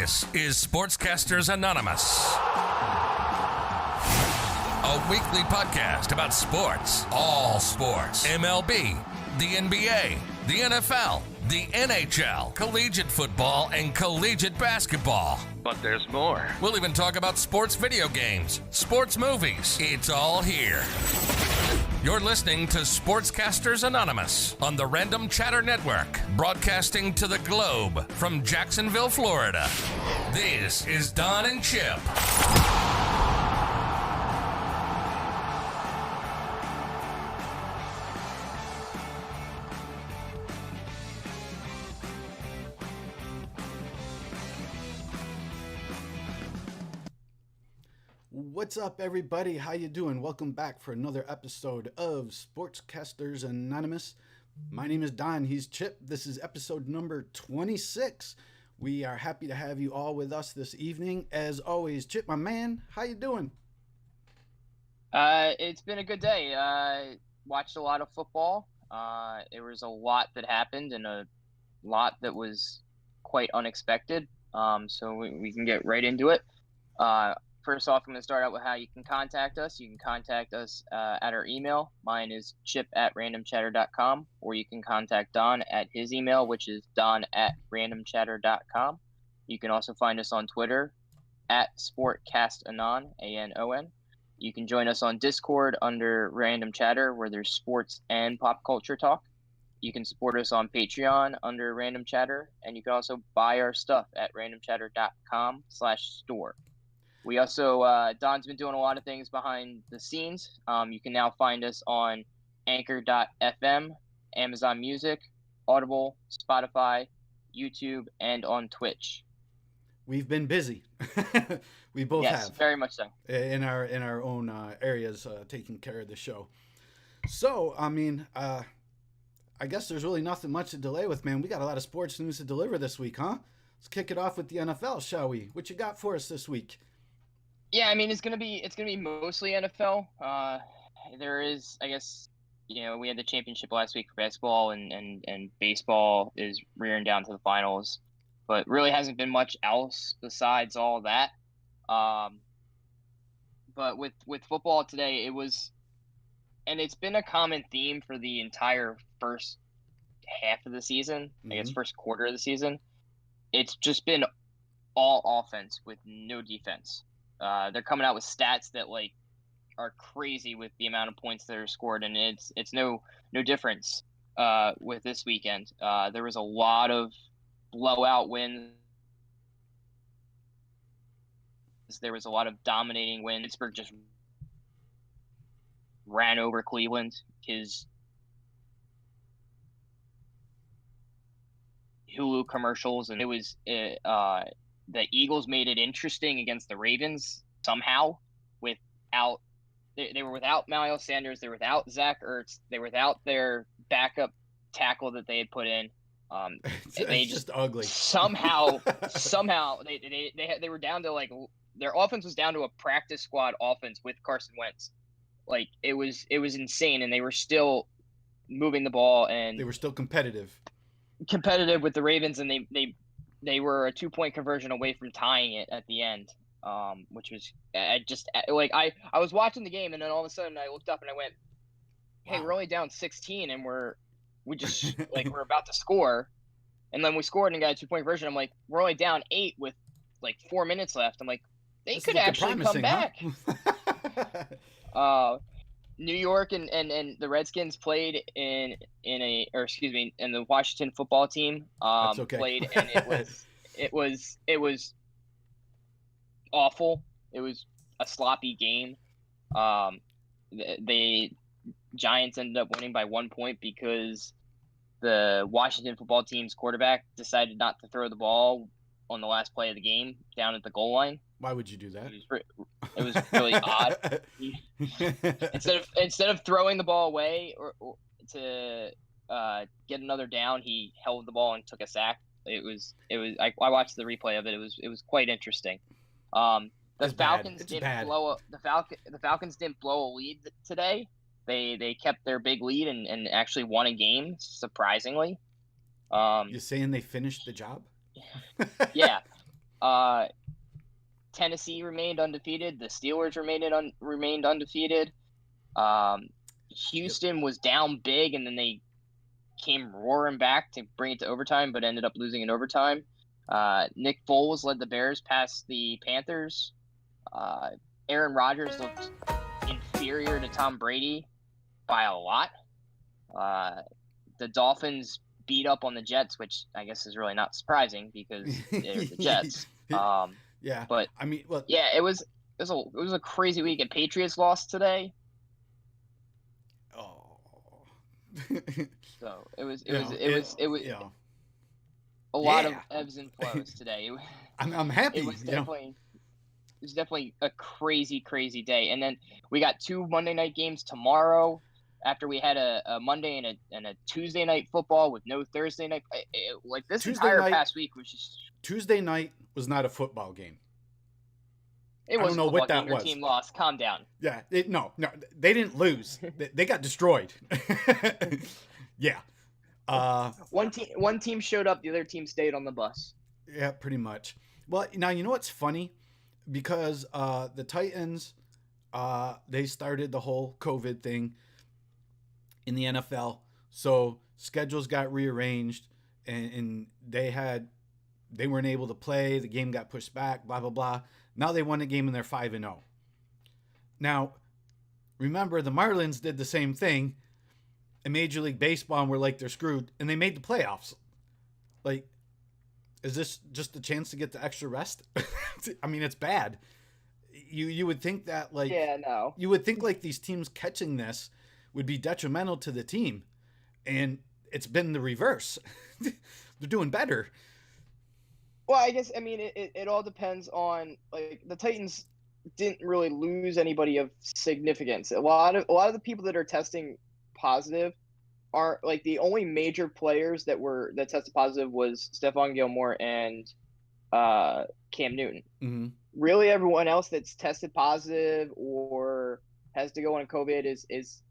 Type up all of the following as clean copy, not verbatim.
This is Sportscasters Anonymous, a weekly podcast about sports, all sports, MLB, the NBA, the NFL, the NHL, collegiate football, and collegiate basketball. But there's more. We'll even talk about sports video games, sports movies. It's all here. You're listening to Sportscasters Anonymous on the Random Chatter Network, broadcasting to the globe from Jacksonville, Florida. This is Don and Chip. What's up, everybody? How you doing? Welcome back for another episode of Sportscasters Anonymous. My name is Don. He's Chip. This is episode number 26. We are happy to have you all with us this evening. As always, Chip, my man, how you doing? It's been a good day. Watched a lot of football. There was a lot that happened and a lot that was quite unexpected. So we can get right into it. First off, I'm going to start out with how you can contact us. You can contact us at our email. Mine is chip@randomchatter.com, or you can contact Don at his email, which is don@randomchatter.com. You can also find us on Twitter at SportcastAnon, ANON. You can join us on Discord under Random Chatter, where there's sports and pop culture talk. You can support us on Patreon under Random Chatter, and you can also buy our stuff at randomchatter.com/store. We also, Don's been doing a lot of things behind the scenes. You can now find us on Anchor.fm, Amazon Music, Audible, Spotify, YouTube, and on Twitch. We've been busy. We both have. Yes, very much so. In our own areas, taking care of the show. So, I mean, I guess there's really nothing much to delay with, man. We got a lot of sports news to deliver this week, huh? Let's kick it off with the NFL, shall we? What you got for us this week? Yeah, I mean, it's gonna be mostly NFL. There is, I guess, we had the championship last week for basketball, and baseball is rearing down to the finals, but really hasn't been much else besides all that. But with football today, it was, and it's been a common theme for the entire first half of the season. I guess first quarter of the season. It's just been all offense with no defense. They're coming out with stats that are crazy with the amount of points that are scored, and it's no difference with this weekend. There was a lot of blowout wins. There was a lot of dominating wins. Pittsburgh just ran over Cleveland. His Hulu commercials, and it was the Eagles made it interesting against the Ravens somehow. They were without Miles Sanders, they were without Zach Ertz, they were without their backup tackle that they had put in. They just ugly. Somehow they were down to their offense was down to a practice squad offense with Carson Wentz. It was insane, and they were still moving the ball, and they were still competitive with the Ravens, and they were a 2-point conversion away from tying it at the end, which was I was watching the game, and then all of a sudden I looked up and I went, "Hey, We're only down 16, and we're about to score," and then we scored and got a 2-point conversion. I'm like, "We're only down 8 with 4 minutes left." I'm like, they could actually come back. Huh? New York and the Redskins played and the Washington football team played, and it was awful. It was a sloppy game. The Giants ended up winning by 1 point because the Washington football team's quarterback decided not to throw the ball on the last play of the game down at the goal line. Why would you do that? It was really odd. Instead of throwing the ball away or to get another down, he held the ball and took a sack. I watched the replay of it. It was quite interesting. The Falcons didn't blow a lead today. They kept their big lead and actually won a game, surprisingly. You're saying they finished the job? Yeah. Tennessee remained undefeated. The Steelers remained undefeated. Houston was down big, and then they came roaring back to bring it to overtime, but ended up losing in overtime. Nick Foles led the Bears past the Panthers. Aaron Rodgers looked inferior to Tom Brady by a lot. The Dolphins beat up on the Jets, which I guess is really not surprising because they're the Jets. Yeah, but I mean, look, yeah, it was a crazy week. And Patriots lost today. oh, So it was yeah. a lot of ebbs and flows today. I'm happy. It was definitely a crazy day. And then we got 2 Monday night games tomorrow. After we had a Monday and a Tuesday night football with no Thursday night, this Tuesday entire night, past week was just. Tuesday night was not a football game. It was. I don't know what that was. Your team lost. Calm down. Yeah. No, they didn't lose. They got destroyed. Yeah. One team showed up. The other team stayed on the bus. Yeah, pretty much. Well, now you know what's funny, because the Titans, they started the whole COVID thing in the NFL, so schedules got rearranged, and they weren't able to play. The game got pushed back. Blah blah blah. Now they won a game and they're 5-0. Now, remember the Marlins did the same thing in Major League Baseball and were like they're screwed, and they made the playoffs. Like, is this just a chance to get the extra rest? I mean, it's bad. You would think that you would think like these teams catching this would be detrimental to the team, and it's been the reverse. They're doing better. Well, I guess, I mean, it all depends on, like, the Titans didn't really lose anybody of significance. A lot of the people that are testing positive are, like, the only major players that tested positive was Stephon Gilmore and Cam Newton. Mm-hmm. Really, everyone else that's tested positive or has to go on COVID is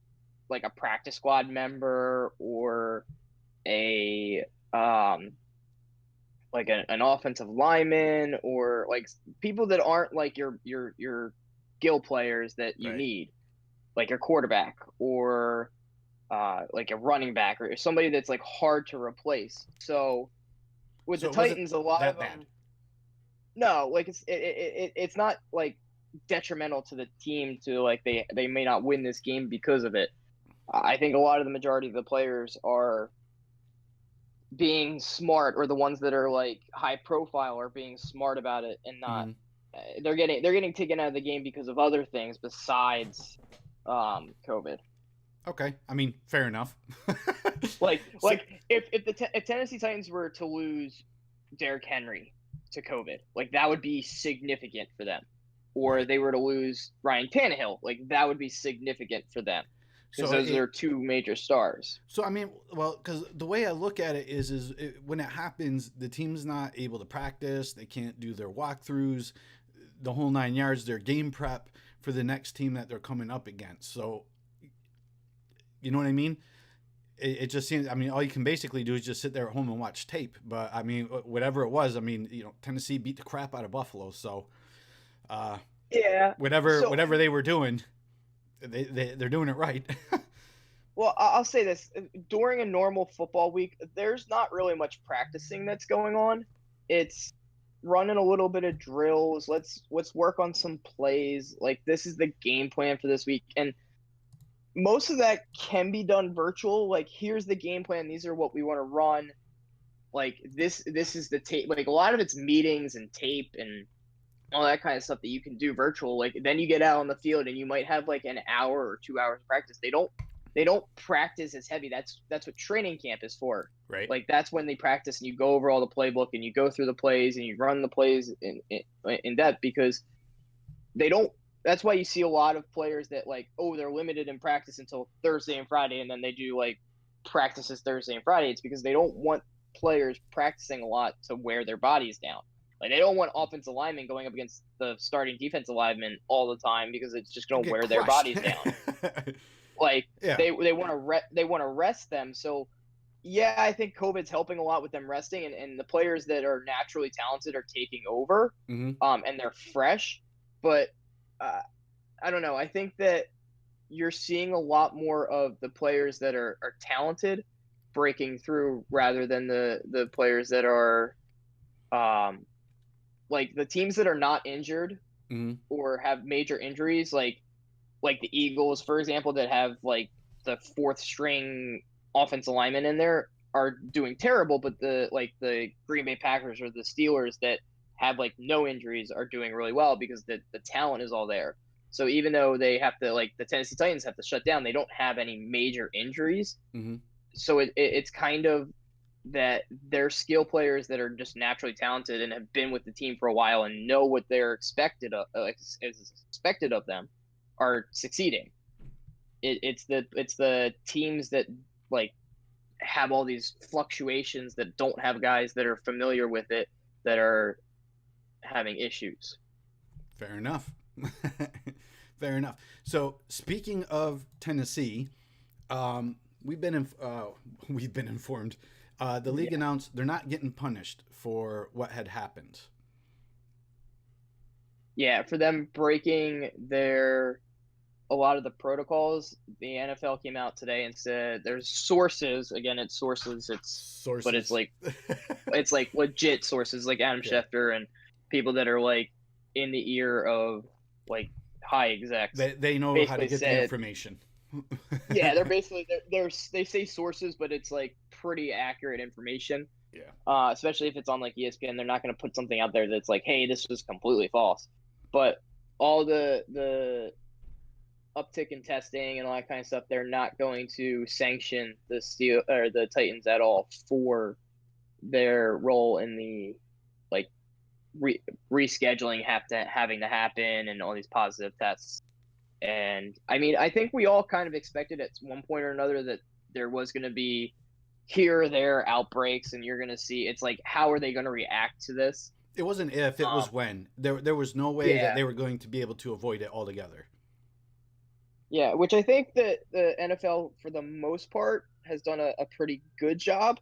like a practice squad member or a like an offensive lineman, or like people that aren't like your skill players that you need, like your quarterback or like a running back or somebody that's like hard to replace. So with the Titans, a lot of them. No, like it's not like detrimental to the team to like they may not win this game because of it. I think a lot of the majority of the players are being smart, or the ones that are like high profile are being smart about it and not they're getting taken out of the game because of other things besides COVID. Okay, I mean, fair enough. If Tennessee Titans were to lose Derrick Henry to COVID, like that would be significant for them. Or they were to lose Ryan Tannehill, like that would be significant for them. Because those are 2 major stars. So, I mean, well, because the way I look at it is when it happens, the team's not able to practice. They can't do their walkthroughs, the whole 9 yards, their game prep for the next team that they're coming up against. So, you know what I mean? It just seems, I mean, all you can basically do is just sit there at home and watch tape. But, I mean, whatever it was, I mean, you know, Tennessee beat the crap out of Buffalo. So, whatever they were doing, they're doing it right. Well, I'll say this. During a normal football week, there's not really much practicing that's going on. It's running a little bit of drills. Let's work on some plays. Like, this is the game plan for this week. And most of that can be done virtual. Like, here's the game plan. These are what we want to run. Like, this is the tape. Like, a lot of it's meetings and tape and all that kind of stuff that you can do virtual. Like, then you get out on the field and you might have like an hour or 2 hours of practice. They don't practice as heavy. That's what training camp is for. Right. Like, that's when they practice and you go over all the playbook and you go through the plays and you run the plays in depth, because they don't. That's why you see a lot of players that like, they're limited in practice until Thursday and Friday, and then they do like practices Thursday and Friday. It's because they don't want players practicing a lot to wear their bodies down. Like, they don't want offensive linemen going up against the starting defensive linemen all the time, because it's just going to wear their bodies down. Like, they want to rest them. So yeah, I think COVID's helping a lot with them resting, and the players that are naturally talented are taking over, Mm-hmm. and they're fresh. But I don't know. I think that you're seeing a lot more of the players that are talented breaking through rather than the players that are um like the teams that are not injured Mm-hmm. or have major injuries, like the Eagles, for example, that have like the fourth string offensive lineman in there are doing terrible, but the Green Bay Packers or the Steelers that have like no injuries are doing really well because the talent is all there. So even though they have to, like the Tennessee Titans have to shut down, they don't have any major injuries. Mm-hmm. So it's kind of that they're skill players that are just naturally talented and have been with the team for a while and know what they're expected of, is expected of them, are succeeding. It's the teams that like have all these fluctuations that don't have guys that are familiar with it that are having issues. Fair enough. Fair enough. So speaking of Tennessee, we've been we've been informed. The league announced they're not getting punished for what had happened. Yeah, for them breaking a lot of the protocols, the NFL came out today and said there's sources. Again, it's sources. Sources, but it's like legit sources, like Adam Schefter and people that are like in the ear of like high execs. They know how to get the information. Yeah, they're basically they say sources, but it's like pretty accurate information. Yeah. Especially if it's on like ESPN, they're not going to put something out there that's like, hey, this was completely false. But all the uptick in testing and all that kind of stuff, they're not going to sanction the Titans at all for their role in the like rescheduling having to happen and all these positive tests. And I mean, I think we all kind of expected at one point or another that there was going to be here or there outbreaks, and you're going to see. It's like, how are they going to react to this? It wasn't if, it was when. There was no way that they were going to be able to avoid it altogether. Yeah, which I think that the NFL, for the most part, has done a pretty good job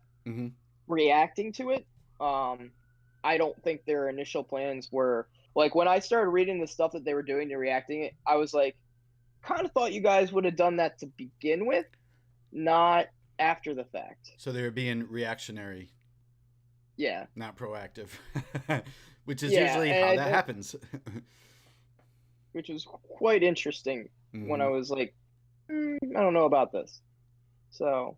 reacting to it. I don't think their initial plans were like, when I started reading the stuff that they were doing to reacting it, I was like, kind of thought you guys would have done that to begin with, not after the fact. So they were being reactionary. Yeah. Not proactive. Which is usually how that happens. Which was quite interesting when I was like, I don't know about this. So,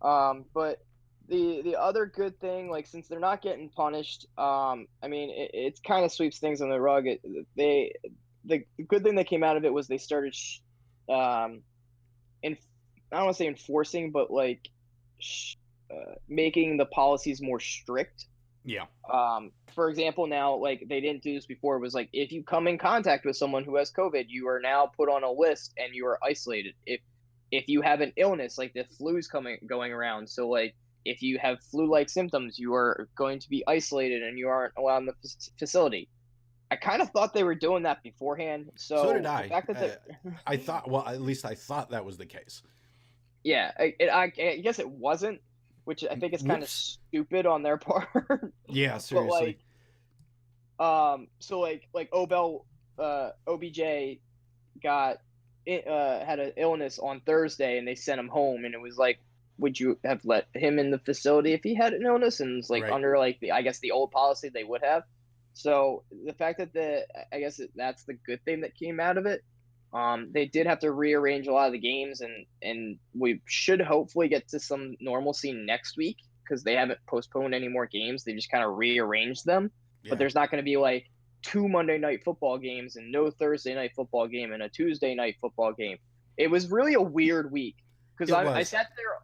but the other good thing, like, since they're not getting punished, I mean, it kind of sweeps things on the rug. The good thing that came out of it was they started, I don't want to say enforcing, but like making the policies more strict. Yeah. For example, now, like, they didn't do this before. It was like, if you come in contact with someone who has COVID, you are now put on a list and you are isolated. If you have an illness, like the flu's going around, so like if you have flu-like symptoms, you are going to be isolated and you aren't allowed in the facility. I kind of thought they were doing that beforehand. So did I. The fact that I thought, well, at least I thought that was the case. Yeah, I guess it wasn't, which I think is kind of stupid on their part. Yeah, seriously. But so like OBJ got had an illness on Thursday and they sent him home, and it was like, would you have let him in the facility if he had an illness? And it's like, under like I guess the old policy they would have. So the fact that I guess that's the good thing that came out of it. They did have to rearrange a lot of the games, and we should hopefully get to some normalcy next week, because they haven't postponed any more games. They just kind of rearranged them. Yeah. But there's not going to be like 2 Monday night football games and no Thursday night football game and a Tuesday night football game. It was really a weird week, because I sat there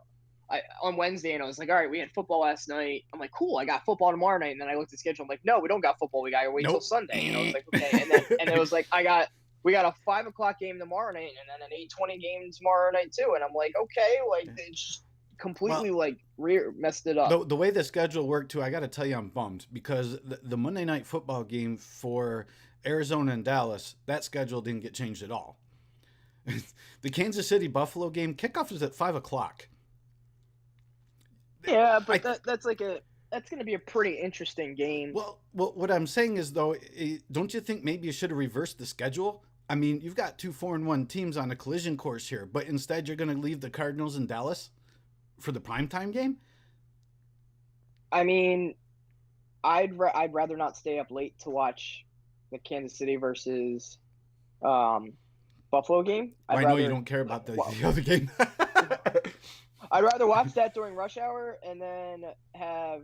on Wednesday and I was like, all right, we had football last night. I'm like, cool, I got football tomorrow night. And then I looked at the schedule. I'm like, no, we don't got football. We got to wait till Sunday. And I was like, okay. And it was like, we got a 5 o'clock game tomorrow night and then an 8:20 game tomorrow night too. And I'm like, okay, like they just completely messed it up. The way the schedule worked too, I got to tell you, I'm bummed, because the Monday night football game for Arizona and Dallas, that schedule didn't get changed at all. The Kansas City Buffalo game kickoff is at 5 o'clock. Yeah, but I, that's going to be a pretty interesting game. well, what I'm saying is though, don't you think maybe you should have reversed the schedule? I mean, you've got 2 4-1 teams on a collision course here, but instead you're going to leave the Cardinals in Dallas for the primetime game. I mean, I'd rather not stay up late to watch the Kansas City versus Buffalo game. Well, I know you don't care about the other game. I'd rather watch that during rush hour and then have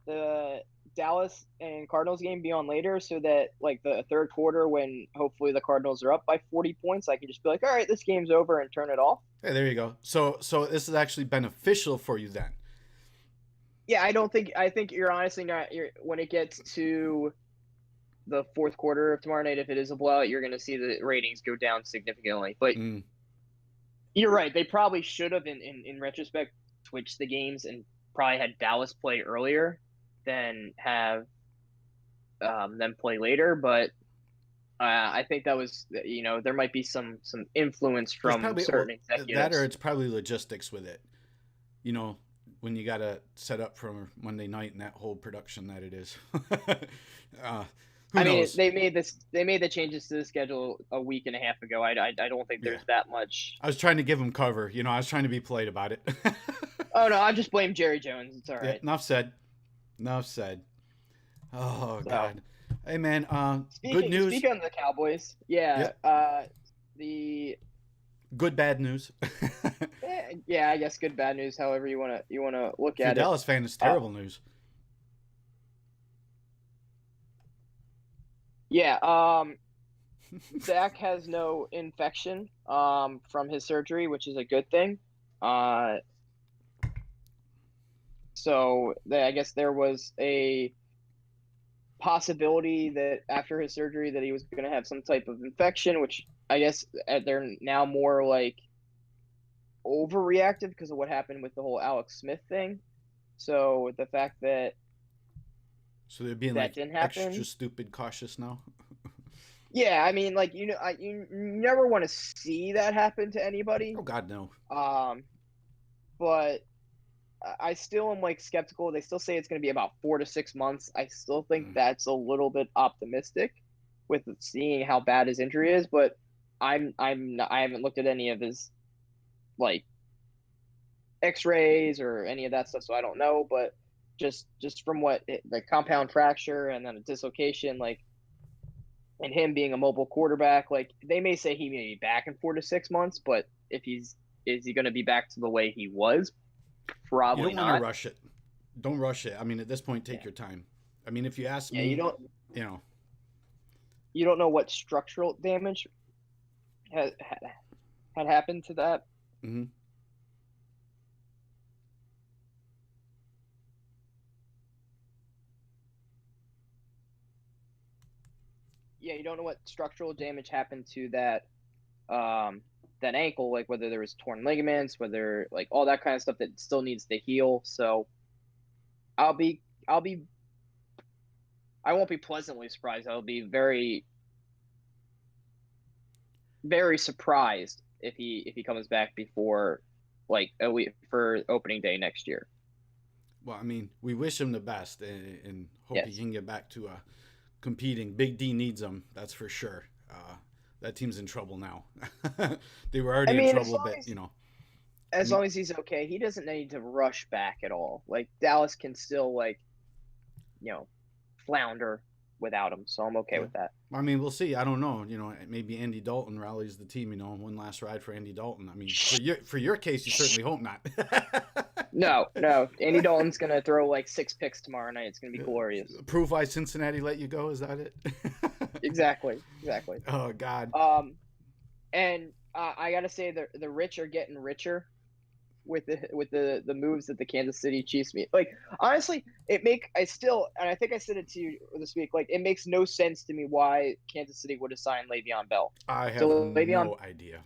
the Dallas and Cardinals game be on later, so that like the third quarter, when hopefully the Cardinals are up by 40 points, I can just be like, all right, this game's over, and turn it off. Hey, there you go. So this is actually beneficial for you then. Yeah, I think you're honestly not. When it gets to the fourth quarter of tomorrow night, if it is a blowout, you're going to see the ratings go down significantly. But you're right. They probably should have, in retrospect, switched the games and probably had Dallas play earlier than have them play later. But I think that was, there might be some influence from certain executives. That, or it's probably logistics with it. When you got to set up for Monday night and that whole production that it is. Who knows? They made the changes to the schedule a week and a half ago. I don't think there's that much. I was trying to give them cover. I was trying to be polite about it. Oh no, I just blame Jerry Jones. It's all right. Yeah, enough said. Oh God. Hey man, good news. Speaking of the Cowboys, the good bad news. Yeah, I guess good bad news. However you wanna look at it. Dallas fan is terrible news. Yeah. Zach has no infection from his surgery, which is a good thing. So I guess there was a possibility that after his surgery that he was going to have some type of infection, which I guess they're now more like overreactive because of what happened with the whole Alex Smith thing. So the fact that they're being that didn't happen, extra stupid cautious now. Yeah, I mean, like, you never want to see that happen to anybody. Oh God, no. But I still am like skeptical. They still say it's going to be about 4 to 6 months. I still think that's a little bit optimistic with seeing how bad his injury is. But I haven't looked at any of his like X-rays or any of that stuff, so I don't know. But just from what the compound fracture and then a dislocation, like, and him being a mobile quarterback, like they may say he may be back in 4 to 6 months, but is he going to be back to the way he was? Probably not. You don't want to rush it. Don't rush it. I mean, at this point, take your time. I mean, if you ask me, you don't know what structural damage had happened to that. Mm-hmm. Yeah, you don't know what structural damage happened to that that ankle, like whether there was torn ligaments, whether like all that kind of stuff that still needs to heal. So I won't be pleasantly surprised. I'll be very, very surprised if he comes back before like a week for opening day next year. Well, I mean, we wish him the best and hope he can get back to competing. Big D needs him, that's for sure. That team's in trouble now. They were already in trouble, but as long as he's okay, he doesn't need to rush back at all. Like Dallas can still flounder without him, so I'm okay with that. I mean, we'll see. I don't know. Maybe Andy Dalton rallies the team. One last ride for Andy Dalton. I mean, for your case, you certainly hope not. No. Andy Dalton's gonna throw like 6 picks tomorrow night. It's gonna be glorious. Prove why Cincinnati let you go. Is that it? Exactly. Oh God. And I gotta say the rich are getting richer with the moves that the Kansas City Chiefs made. Like honestly, and I think I said it to you this week. Like it makes no sense to me why Kansas City would have signed Le'Veon Bell. I have no idea.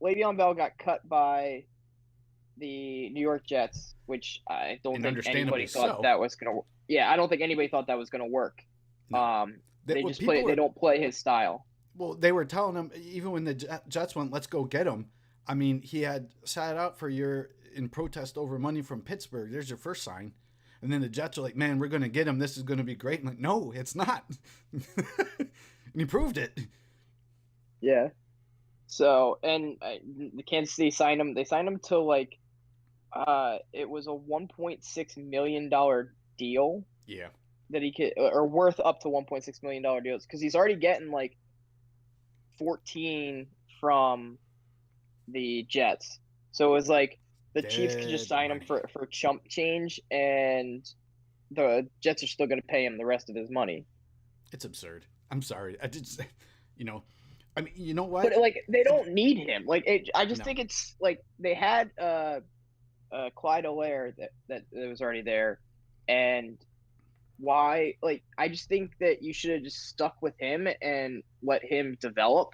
Le'Veon Bell got cut by the New York Jets, which I don't think anybody thought that was gonna. Yeah, I don't think anybody thought that was gonna work. No. They don't play his style. Well, they were telling him even when the Jets went, "Let's go get him." I mean, he had sat out for a year in protest over money from Pittsburgh. There's your first sign. And then the Jets are like, man, we're going to get him. This is going to be great. I'm like, no, it's not. And he proved it. Yeah. So, and the Kansas City signed him. They signed him to like, it was a $1.6 million deal. Yeah. That he could, or worth up to $1.6 million deals, because he's already getting like 14 from the Jets. So it was like the Chiefs could just sign him for chump change, and the Jets are still going to pay him the rest of his money. It's absurd. I'm sorry. I just, I mean, you know what? But like, they don't need him. Like, I just think it's like they had Clyde Allaire that was already there, and why? Like, I just think that you should have just stuck with him and let him develop,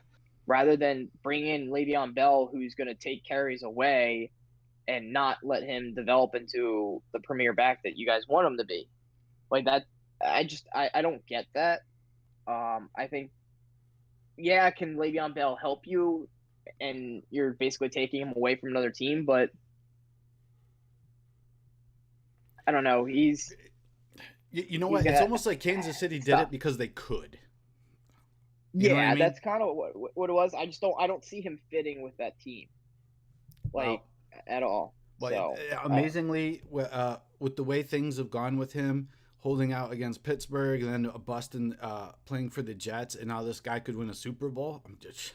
rather than bring in Le'Veon Bell, who's going to take carries away and not let him develop into the premier back that you guys want him to be. Like that, I don't get that. I think, yeah, can Le'Veon Bell help you, and you're basically taking him away from another team, but I don't know. You know what? It's almost like Kansas City did it because they could. You know what I mean? That's kind of what it was. I don't see him fitting with that team, like, at all. Well, so, amazingly, with the way things have gone with him, holding out against Pittsburgh, and then busting, playing for the Jets, and now this guy could win a Super Bowl. I'm just,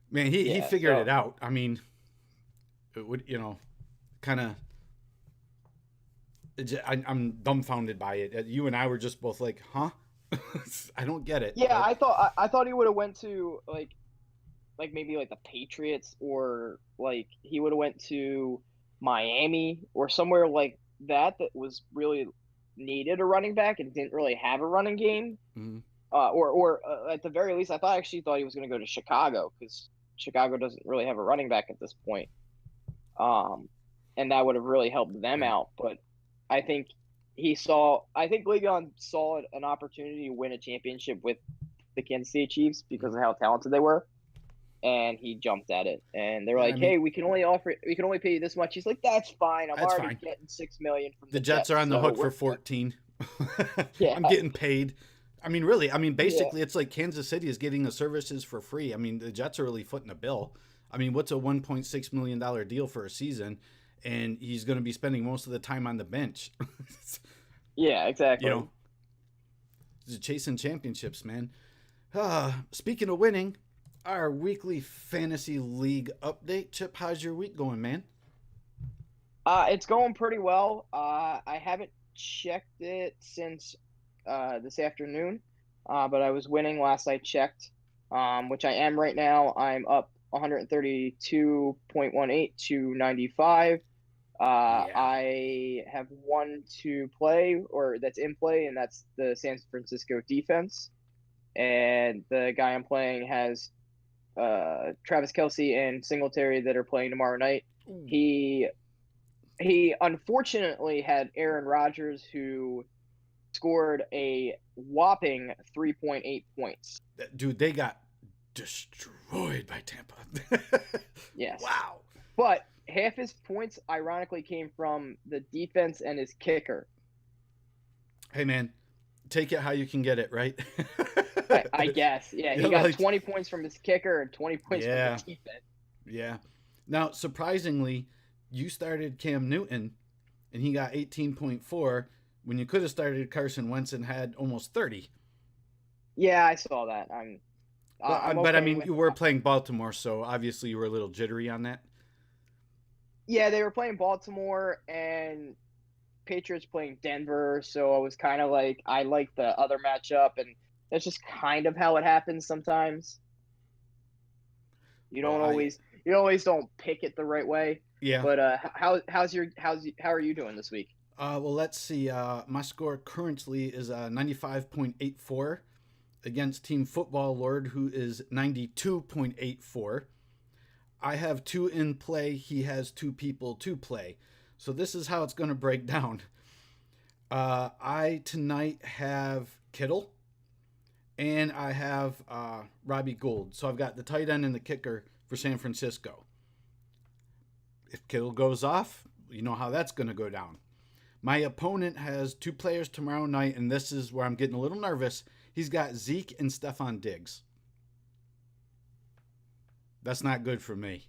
man, he figured it out. I mean, it would, kind of. I'm dumbfounded by it. You and I were just both like, huh? I don't get it. Yeah, but I thought he would have went to like maybe like the Patriots, or like he would have went to Miami or somewhere like that was really needed a running back and didn't really have a running game. Mm-hmm. Or at the very least, I actually thought he was going to go to Chicago, because Chicago doesn't really have a running back at this point. And that would have really helped them out, but I think Le'Veon saw an opportunity to win a championship with the Kansas City Chiefs because of how talented they were, and he jumped at it. And they're like, "Hey, we can only pay you this much." He's like, "That's fine. I'm already getting $6 million from the Jets are on the hook for 14. Yeah, I'm getting paid. I mean, really. I mean, basically, it's like Kansas City is getting the services for free. I mean, the Jets are really footing the bill. I mean, what's a $1.6 million deal for a season? And he's going to be spending most of the time on the bench. Yeah, exactly. He's chasing championships, man. Speaking of winning, our weekly fantasy league update. Chip, how's your week going, man? It's going pretty well. I haven't checked it since this afternoon, but I was winning last I checked, which I am right now. I'm up 132.18 to 95. I have one to play, or that's in play, and that's the San Francisco defense. And the guy I'm playing has Travis Kelce and Singletary that are playing tomorrow night. Ooh. He unfortunately had Aaron Rodgers, who scored a whopping 3.8 points. Dude, they got destroyed by Tampa. Yes. Wow. But half his points, ironically, came from the defense and his kicker. Hey, man, take it how you can get it, right? I guess. Yeah, he got 20 points from his kicker and 20 points from the defense. Yeah. Now, surprisingly, you started Cam Newton, and he got 18.4 when you could have started Carson Wentz and had almost 30. Yeah, I saw that. But I mean, you were playing Baltimore, so obviously you were a little jittery on that. Yeah, they were playing Baltimore, and Patriots playing Denver, so I was kind of like, I like the other matchup, and that's just kind of how it happens sometimes. You don't always don't pick it the right way. Yeah. But how are you doing this week? Well, let's see. My score currently is 95.84 against Team Football Lord, who is 92.84. I have 2 in play. He has 2 people to play. So this is how it's going to break down. I tonight have Kittle, and I have Robbie Gould. So I've got the tight end and the kicker for San Francisco. If Kittle goes off, you know how that's going to go down. My opponent has 2 players tomorrow night, and this is where I'm getting a little nervous. He's got Zeke and Stephon Diggs. That's not good for me.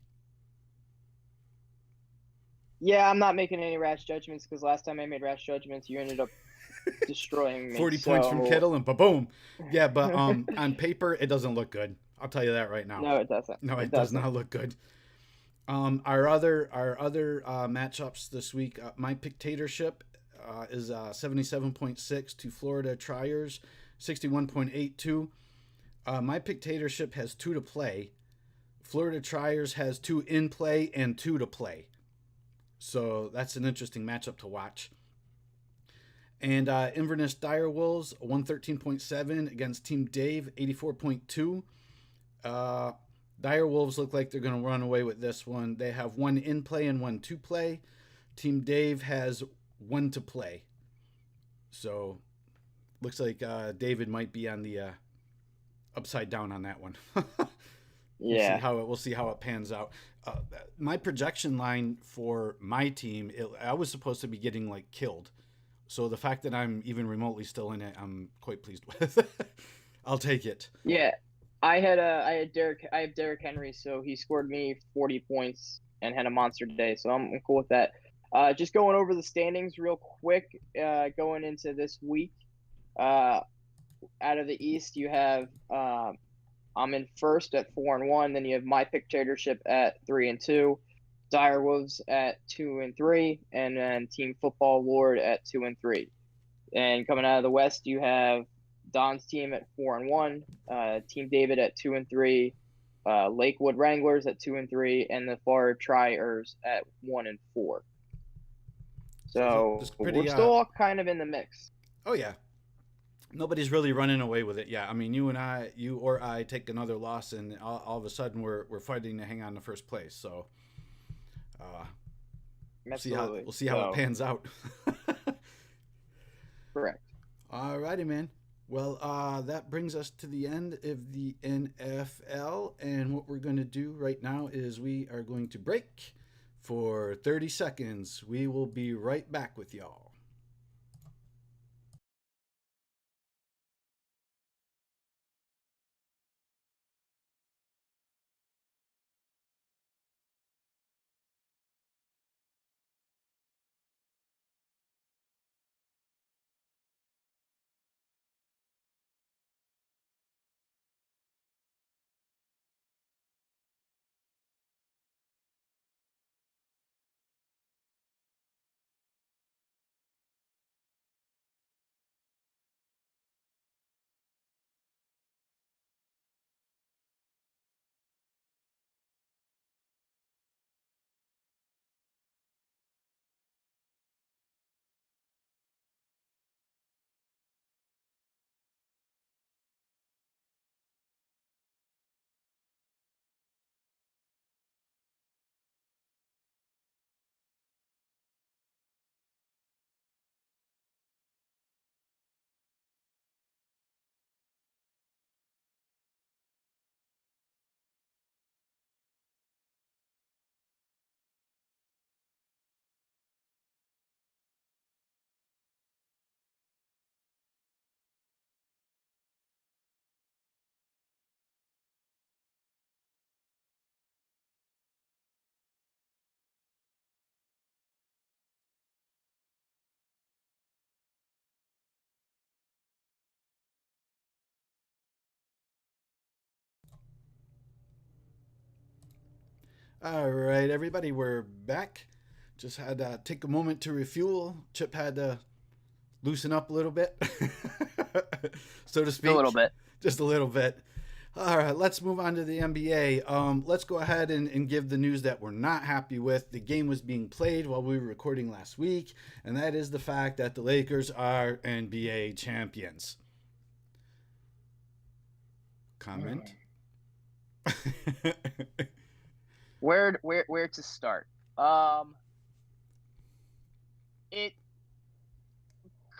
Yeah, I'm not making any rash judgments because last time I made rash judgments, you ended up destroying me. 40 points from Kittle and ba-boom. Yeah, but on paper, it doesn't look good. I'll tell you that right now. No, it doesn't. No, it does not look good. Our other matchups this week, my Pictatorship is 77.6 to Florida Triers, 61.82. My Pictatorship has 2 to play. Florida Triers has 2 in play and 2 to play. So that's an interesting matchup to watch. And Inverness Direwolves, 113.7 against Team Dave, 84.2. Direwolves look like they're going to run away with this one. They have 1 in play and 1 to play. Team Dave has 1 to play. So looks like David might be on the upside down on that one. Yeah. We'll see how it pans out. My projection line for my team, I was supposed to be getting like killed. So the fact that I'm even remotely still in it, I'm quite pleased with. I'll take it. Yeah. I have Derrick Henry, so he scored me 40 points and had a monster day, so I'm cool with that. Just going over the standings real quick, going into this week. Out of the East, you have I'm in first at 4-1. Then you have my Pictatorship at 3-2, Direwolves at 2-3, and then Team Football Lord at 2-3. And coming out of the West, you have Don's team at 4-1, Team David at 2-3, Lakewood Wranglers at 2-3, and the Florida Triers at 1-4. So we're still all kind of in the mix. Oh yeah. Nobody's really running away with it. Yeah, I mean, you or I take another loss, and all of a sudden we're fighting to hang on to first place. So, we'll see how it pans out. Correct. All righty, man. Well, that brings us to the end of the NFL, and what we're going to do right now is we are going to break for 30 seconds. We will be right back with y'all. All right, everybody, we're back. Just had to take a moment to refuel. Chip had to loosen up a little bit, so to speak. A little bit. Just a little bit. All right, let's move on to the NBA. Let's go ahead and give the news that we're not happy with. The game was being played while we were recording last week, and that is the fact that the Lakers are NBA champions. Comment? Where to start?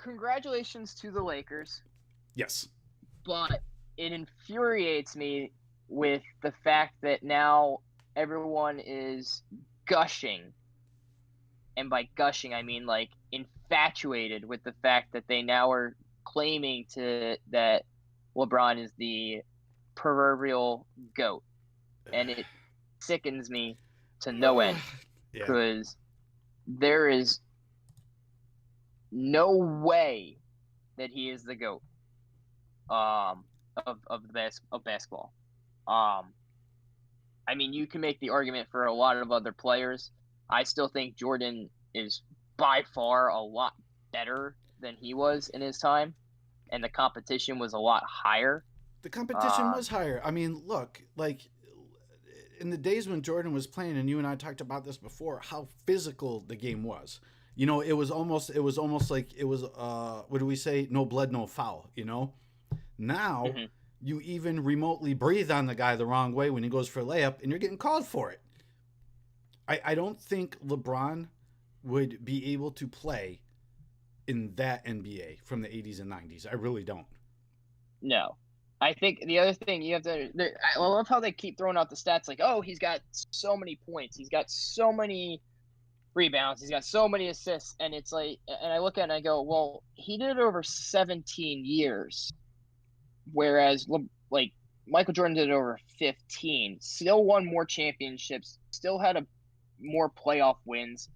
Congratulations to the Lakers. Yes. But it infuriates me with the fact that now everyone is gushing, and by gushing I mean like infatuated with the fact that they now are claiming that LeBron is the proverbial GOAT, and it sickens me to no end Yeah. because there is no way that he is the GOAT of basketball. I mean, you can make the argument for a lot of other players. I still think Jordan is by far a lot better than he was in his time, and the competition was a lot higher. The competition was higher. I mean, look, like in the days when Jordan was playing, and you and I talked about this before, how physical the game was. You know, it was almost like it was what do we say? No blood, no foul. You know, now you even remotely breathe on the guy the wrong way when he goes for a layup, and you're getting called for it. I don't think LeBron would be able to play in that NBA from the 80s and 90s. I really don't. No. I think the other thing you have to – I love how they keep throwing out the stats like, oh, he's got so many points. He's got so many rebounds. He's got so many assists. And it's like – and I look at it and I go, well, he did it over 17 years, whereas like Michael Jordan did it over 15. Still won more championships. Still had more playoff wins.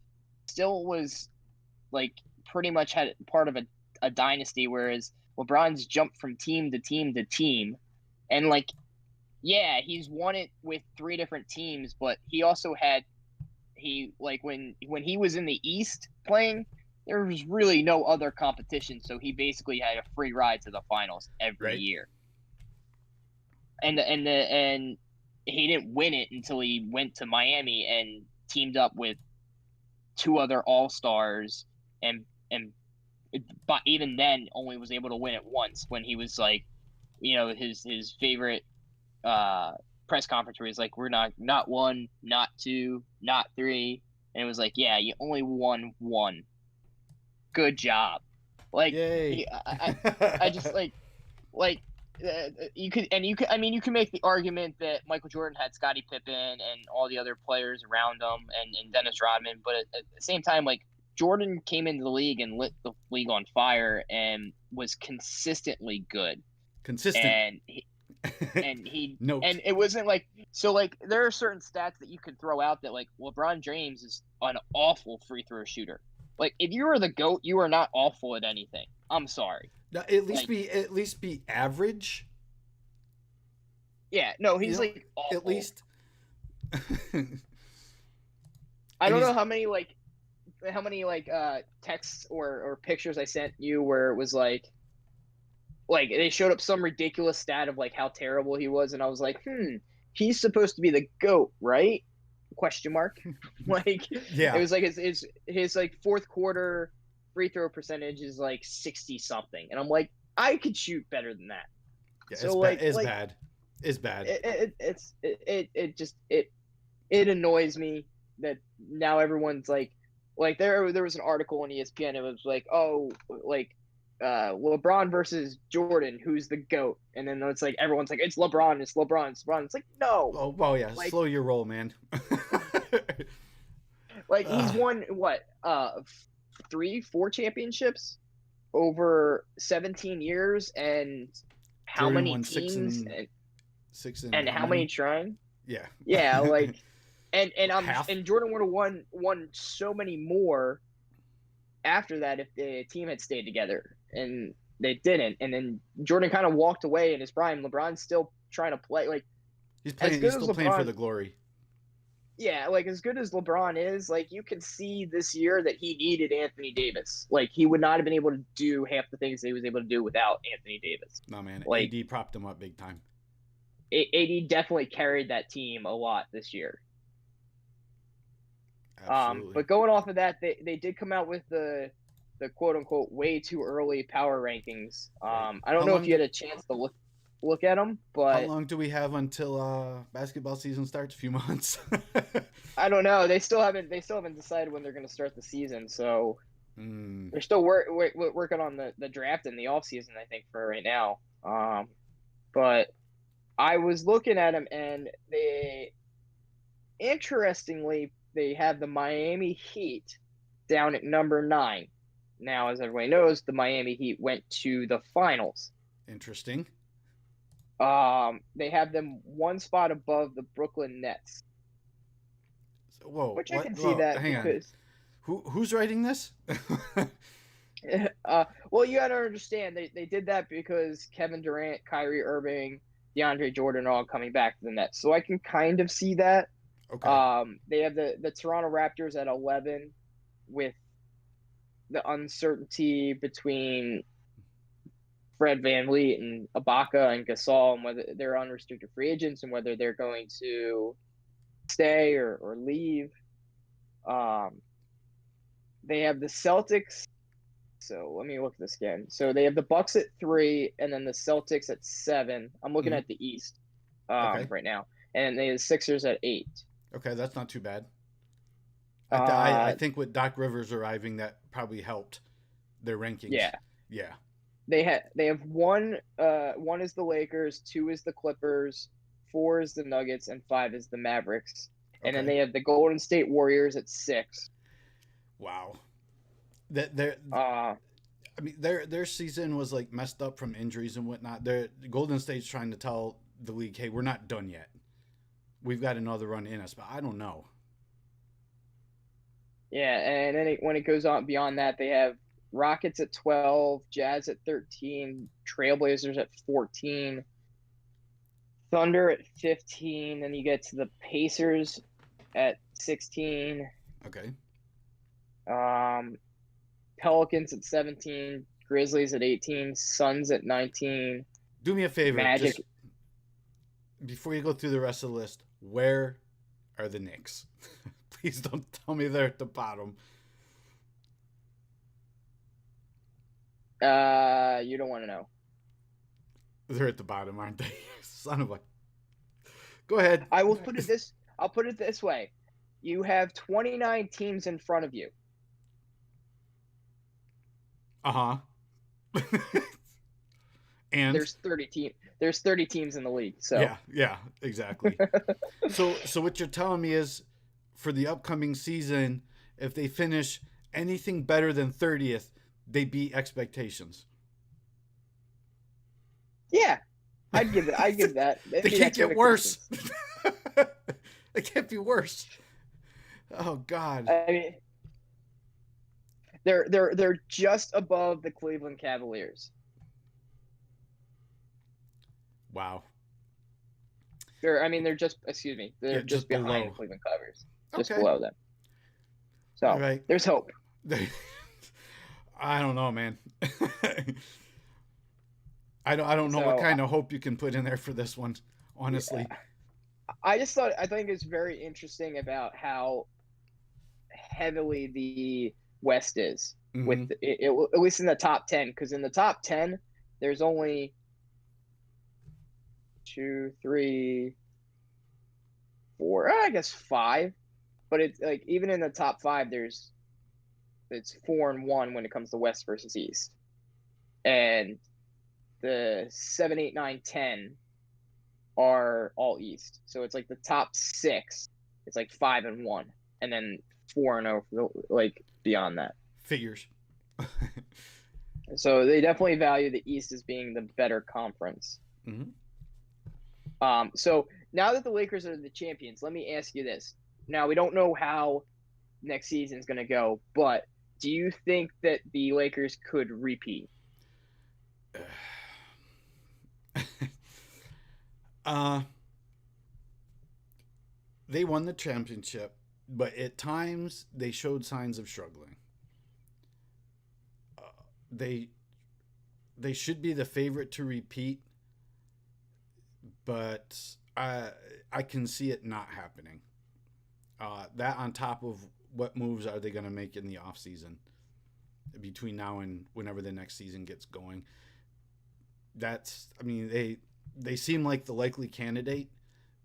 Still was like pretty much had part of a dynasty, whereas – LeBron's jumped from team to team to team. And, like, yeah, he's won it with 3 different teams, but he also had when he was in the East playing, there was really no other competition, so he basically had a free ride to the finals every year. And he didn't win it until he went to Miami and teamed up with 2 other All-Stars and but even then only was able to win it once when he was like, you know, his favorite press conference where he's like, we're not 1, not 2, not 3. And it was like, yeah, you only won 1. Good job. Like, I just you can make the argument that Michael Jordan had Scottie Pippen and all the other players around him and Dennis Rodman. But at the same time, like, Jordan came into the league and lit the league on fire and was consistently good. And it wasn't like, so like there are certain stats that you could throw out that like LeBron James is an awful free throw shooter. Like if you are the GOAT, you are not awful at anything. I'm sorry. Now, at least be average. Yeah, no, he's like awful. At least. I don't know how many texts or pictures I sent you where it was like they showed up some ridiculous stat of like how terrible he was, and I was like, he's supposed to be the GOAT, right? Question mark. Like, yeah, it was like his like fourth quarter free throw percentage is like 60 something, and I'm like, I could shoot better than that. Yeah, so it's bad. It's bad. It annoys me that now everyone's like there was an article on ESPN. It was like, LeBron versus Jordan, who's the GOAT? And then it's like everyone's like, it's LeBron. It's like, no. Oh, well, yeah. Like, slow your roll, man. Like he's won what 3-4 championships over 17 years, and how many teams and how many trying? Yeah, like. And Jordan would have won so many more after that if the team had stayed together, and they didn't. And then Jordan kind of walked away in his prime. LeBron's still trying to play. Like he's still playing for the glory. Yeah, like as good as LeBron is, like you can see this year that he needed Anthony Davis. Like he would not have been able to do half the things that he was able to do without Anthony Davis. No, man. Like, AD propped him up big time. AD definitely carried that team a lot this year. But going off of that, they did come out with the quote unquote way too early power rankings. I don't know if you had a chance to look at them, but how long do we have until basketball season starts? A few months. I don't know. They still haven't decided when they're going to start the season, so they're still working on the draft in the off season, I think, for right now. But I was looking at them, and interestingly, they have the Miami Heat down at number 9. Now, as everybody knows, the Miami Heat went to the finals. Interesting. They have them one spot above the Brooklyn Nets. Whoa, Which what? I can see Whoa, that hang because on. Who's writing this? well, you got to understand they did that because Kevin Durant, Kyrie Irving, DeAndre Jordan are all coming back to the Nets. So I can kind of see that. Okay. They have the Toronto Raptors at 11 with the uncertainty between Fred VanVleet and Ibaka and Gasol and whether they're unrestricted free agents and whether they're going to stay or leave. They have the Celtics. So let me look at this again. So they have the Bucks at 3 and then the Celtics at 7. I'm looking at the East Okay. right now. And they have the Sixers at 8. Okay, that's not too bad. Uh, I think with Doc Rivers arriving, that probably helped their rankings. yeah. Yeah. They have one is the Lakers, 2 is the Clippers, 4 is the Nuggets, and 5 is the Mavericks. And then Okay. they have the Golden State Warriors at 6. Wow. I mean, their season was like messed up from injuries and whatnot. Golden State's trying to tell the league, hey, we're not done yet. We've got another run in us, but I don't know. Yeah, and then when it goes on beyond that, they have Rockets at 12, Jazz at 13, Trailblazers at 14, Thunder at 15, then you get to the Pacers at 16. Okay. Pelicans at 17, Grizzlies at 18, Suns at 19. Do me a favor, Magic. just before you go through the rest of the list, where are the Knicks? Please don't tell me they're at the bottom. You don't want to know. They're at the bottom, aren't they? Son of a. Go ahead. I'll put it this way. You have 29 teams in front of you. Uh-huh. And there's 30 teams in the league. So yeah, exactly. so what you're telling me is for the upcoming season, if they finish anything better than 30th, they beat expectations. Yeah. I'd give that. They can't get worse. It can't be worse. Oh God. I mean, they're just above the Cleveland Cavaliers. Wow. They're just just behind below. the Cleveland Cavaliers. Just Okay. below them. So All right. there's hope. I don't know, man. I don't know what kind of hope you can put in there for this one, honestly. Yeah. I think it's very interesting about how heavily the West is with at least in the top 10, because in the top 10 there's only 2, 3, 4, I guess 5, but it's like even in the top 5 it's 4-1 when it comes to West versus East, and the 7, 8, 9, 10 are all East. So it's like the top 6, it's like 5-1, and then 4-0 like beyond that. Figures. So they definitely value the East as being the better conference. Mm-hmm. So now that the Lakers are the champions, let me ask you this. Now, we don't know how next season is going to go, but do you think that the Lakers could repeat? They won the championship, but at times they showed signs of struggling. They should be the favorite to repeat, but I can see it not happening. That on top of what moves are they going to make in the offseason between now and whenever the next season gets going. They seem like the likely candidate,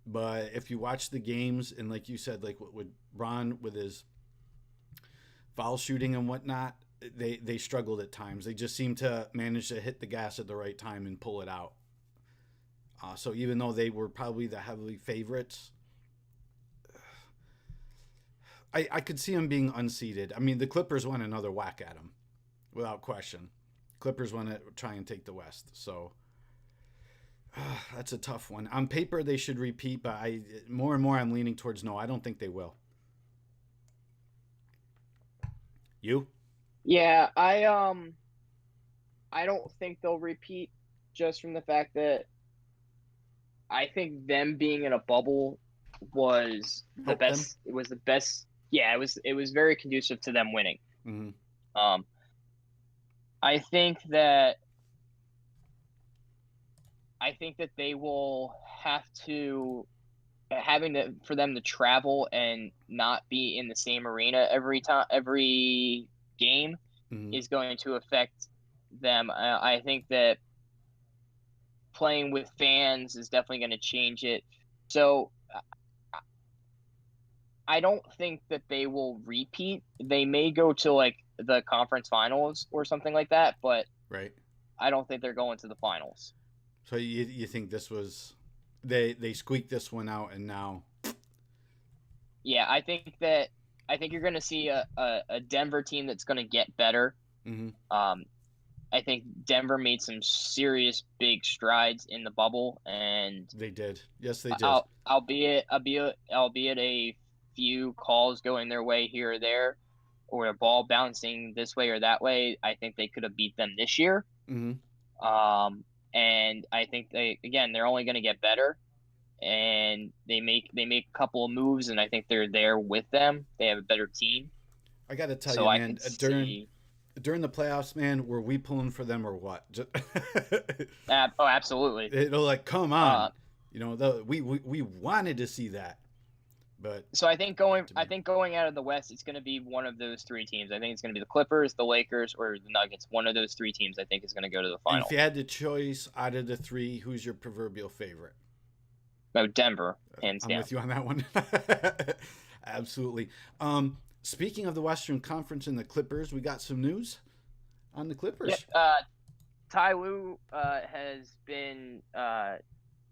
but if you watch the games and like you said, like with Ron with his foul shooting and whatnot, they struggled at times. They just seem to manage to hit the gas at the right time and pull it out. So even though they were probably the heavily favorites, I could see them being unseeded. I mean, the Clippers want another whack at them, without question. Clippers want to try and take the West. So that's a tough one. On paper, they should repeat, but more and more I'm leaning towards no. I don't think they will. You? Yeah, I don't think they'll repeat just from the fact that I think them being in a bubble was the Help them? best. It was the best. Yeah, it was very conducive to them winning. Mm-hmm. Um, I think that they will have to having to for them to travel and not be in the same arena every game Mm-hmm. is going to affect them. I think that playing with fans is definitely going to change it. So I don't think that they will repeat. They may go to like the conference finals or something like that, but Right. I don't think they're going to the finals. So you think this was they squeaked this one out and now Yeah, I think you're going to see a Denver team that's going to get better. mm-hmm. I think Denver made some serious big strides in the bubble, and They did. Yes, they did. albeit a few calls going their way here or there, or a ball bouncing this way or that way, I think they could have beat them this year. Mm-hmm. And I think they're only going to get better, and they make a couple of moves, and I think they're there with them. They have a better team, I got to tell so you, I man, could see. during the playoffs, man, were we pulling for them or what? Oh, absolutely. It'll like, come Uh, on, we wanted to see that, but So I think going out of the West, it's going to be one of those three teams. I think it's going to be the Clippers, the Lakers, or the Nuggets. One of those three teams, I think, is going to go to the and if final. you had the choice out of the three, who's your proverbial favorite? No, Denver, hands I'm down. with you on that one. Absolutely. Speaking of the Western Conference and the Clippers, we got some news on the Yep. Clippers. Ty Lue has been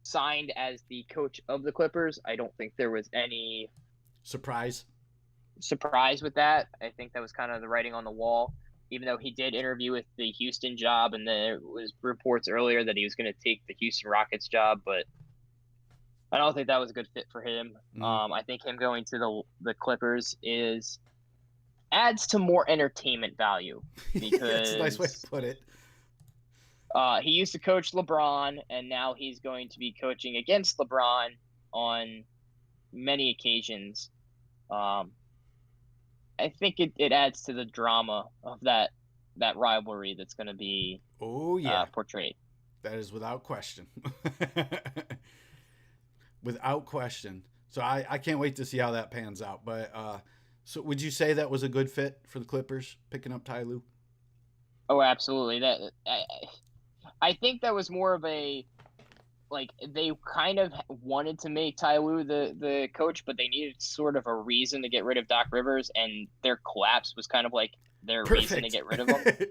signed as the coach of the Clippers. I don't think there was any Surprise. surprise with that. I think that was kind of the writing on the wall. Even though he did interview with the Houston job, and there was reports earlier that he was going to take the Houston Rockets job, but I don't think that was a good fit for him. Mm. I think him going to the Clippers adds to more entertainment value That's a nice way to because put it. he used to coach LeBron, and now he's going to be coaching against LeBron on many occasions. I think it adds to the drama of that rivalry that's going to be Oh, yeah. portrayed. That is without question. Without question. So I can't wait to see how that pans out. But so would you say that was a good fit for the Clippers picking up Ty Lue? Oh, absolutely. I think that was more of a like they kind of wanted to make Ty Lue the coach, but they needed sort of a reason to get rid of Doc Rivers, and their collapse was kind of like their reason to Perfect. get rid of him.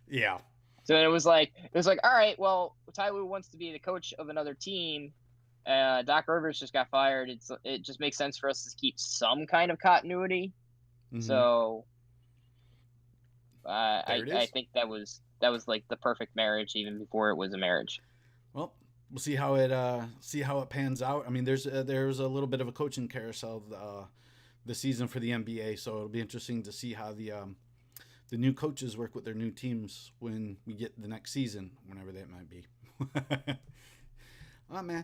Yeah. So it was like all right, well, Ty Lue wants to be the coach of another team. Doc Rivers just got fired. It just makes sense for us to keep some kind of continuity. Mm-hmm. So There it I is. think that was like the perfect marriage even before it was a marriage. Well, we'll see how it pans out. I mean, there's a little bit of a coaching carousel the season for the NBA, so it'll be interesting to see how the new coaches work with their new teams when we get the next season, whenever that might be. Oh man,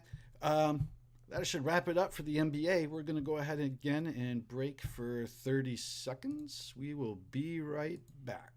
that should wrap it up for the NBA. We're gonna go ahead again and break for 30 seconds. We will be right back.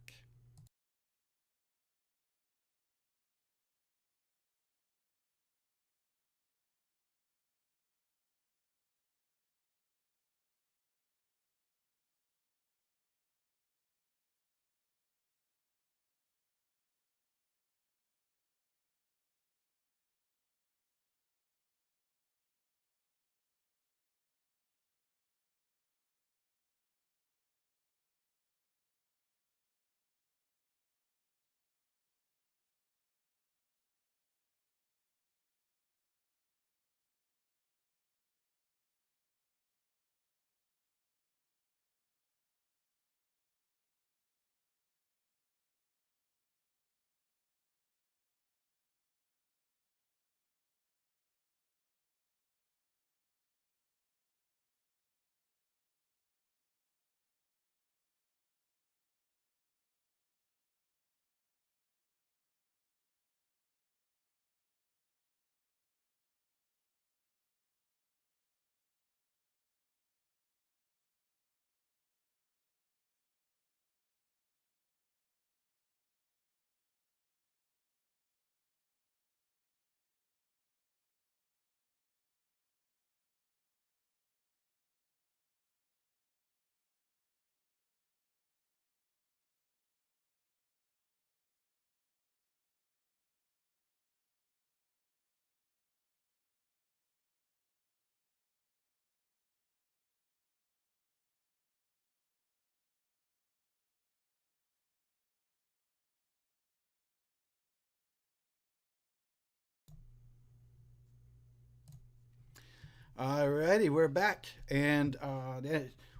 Alrighty, we're back, and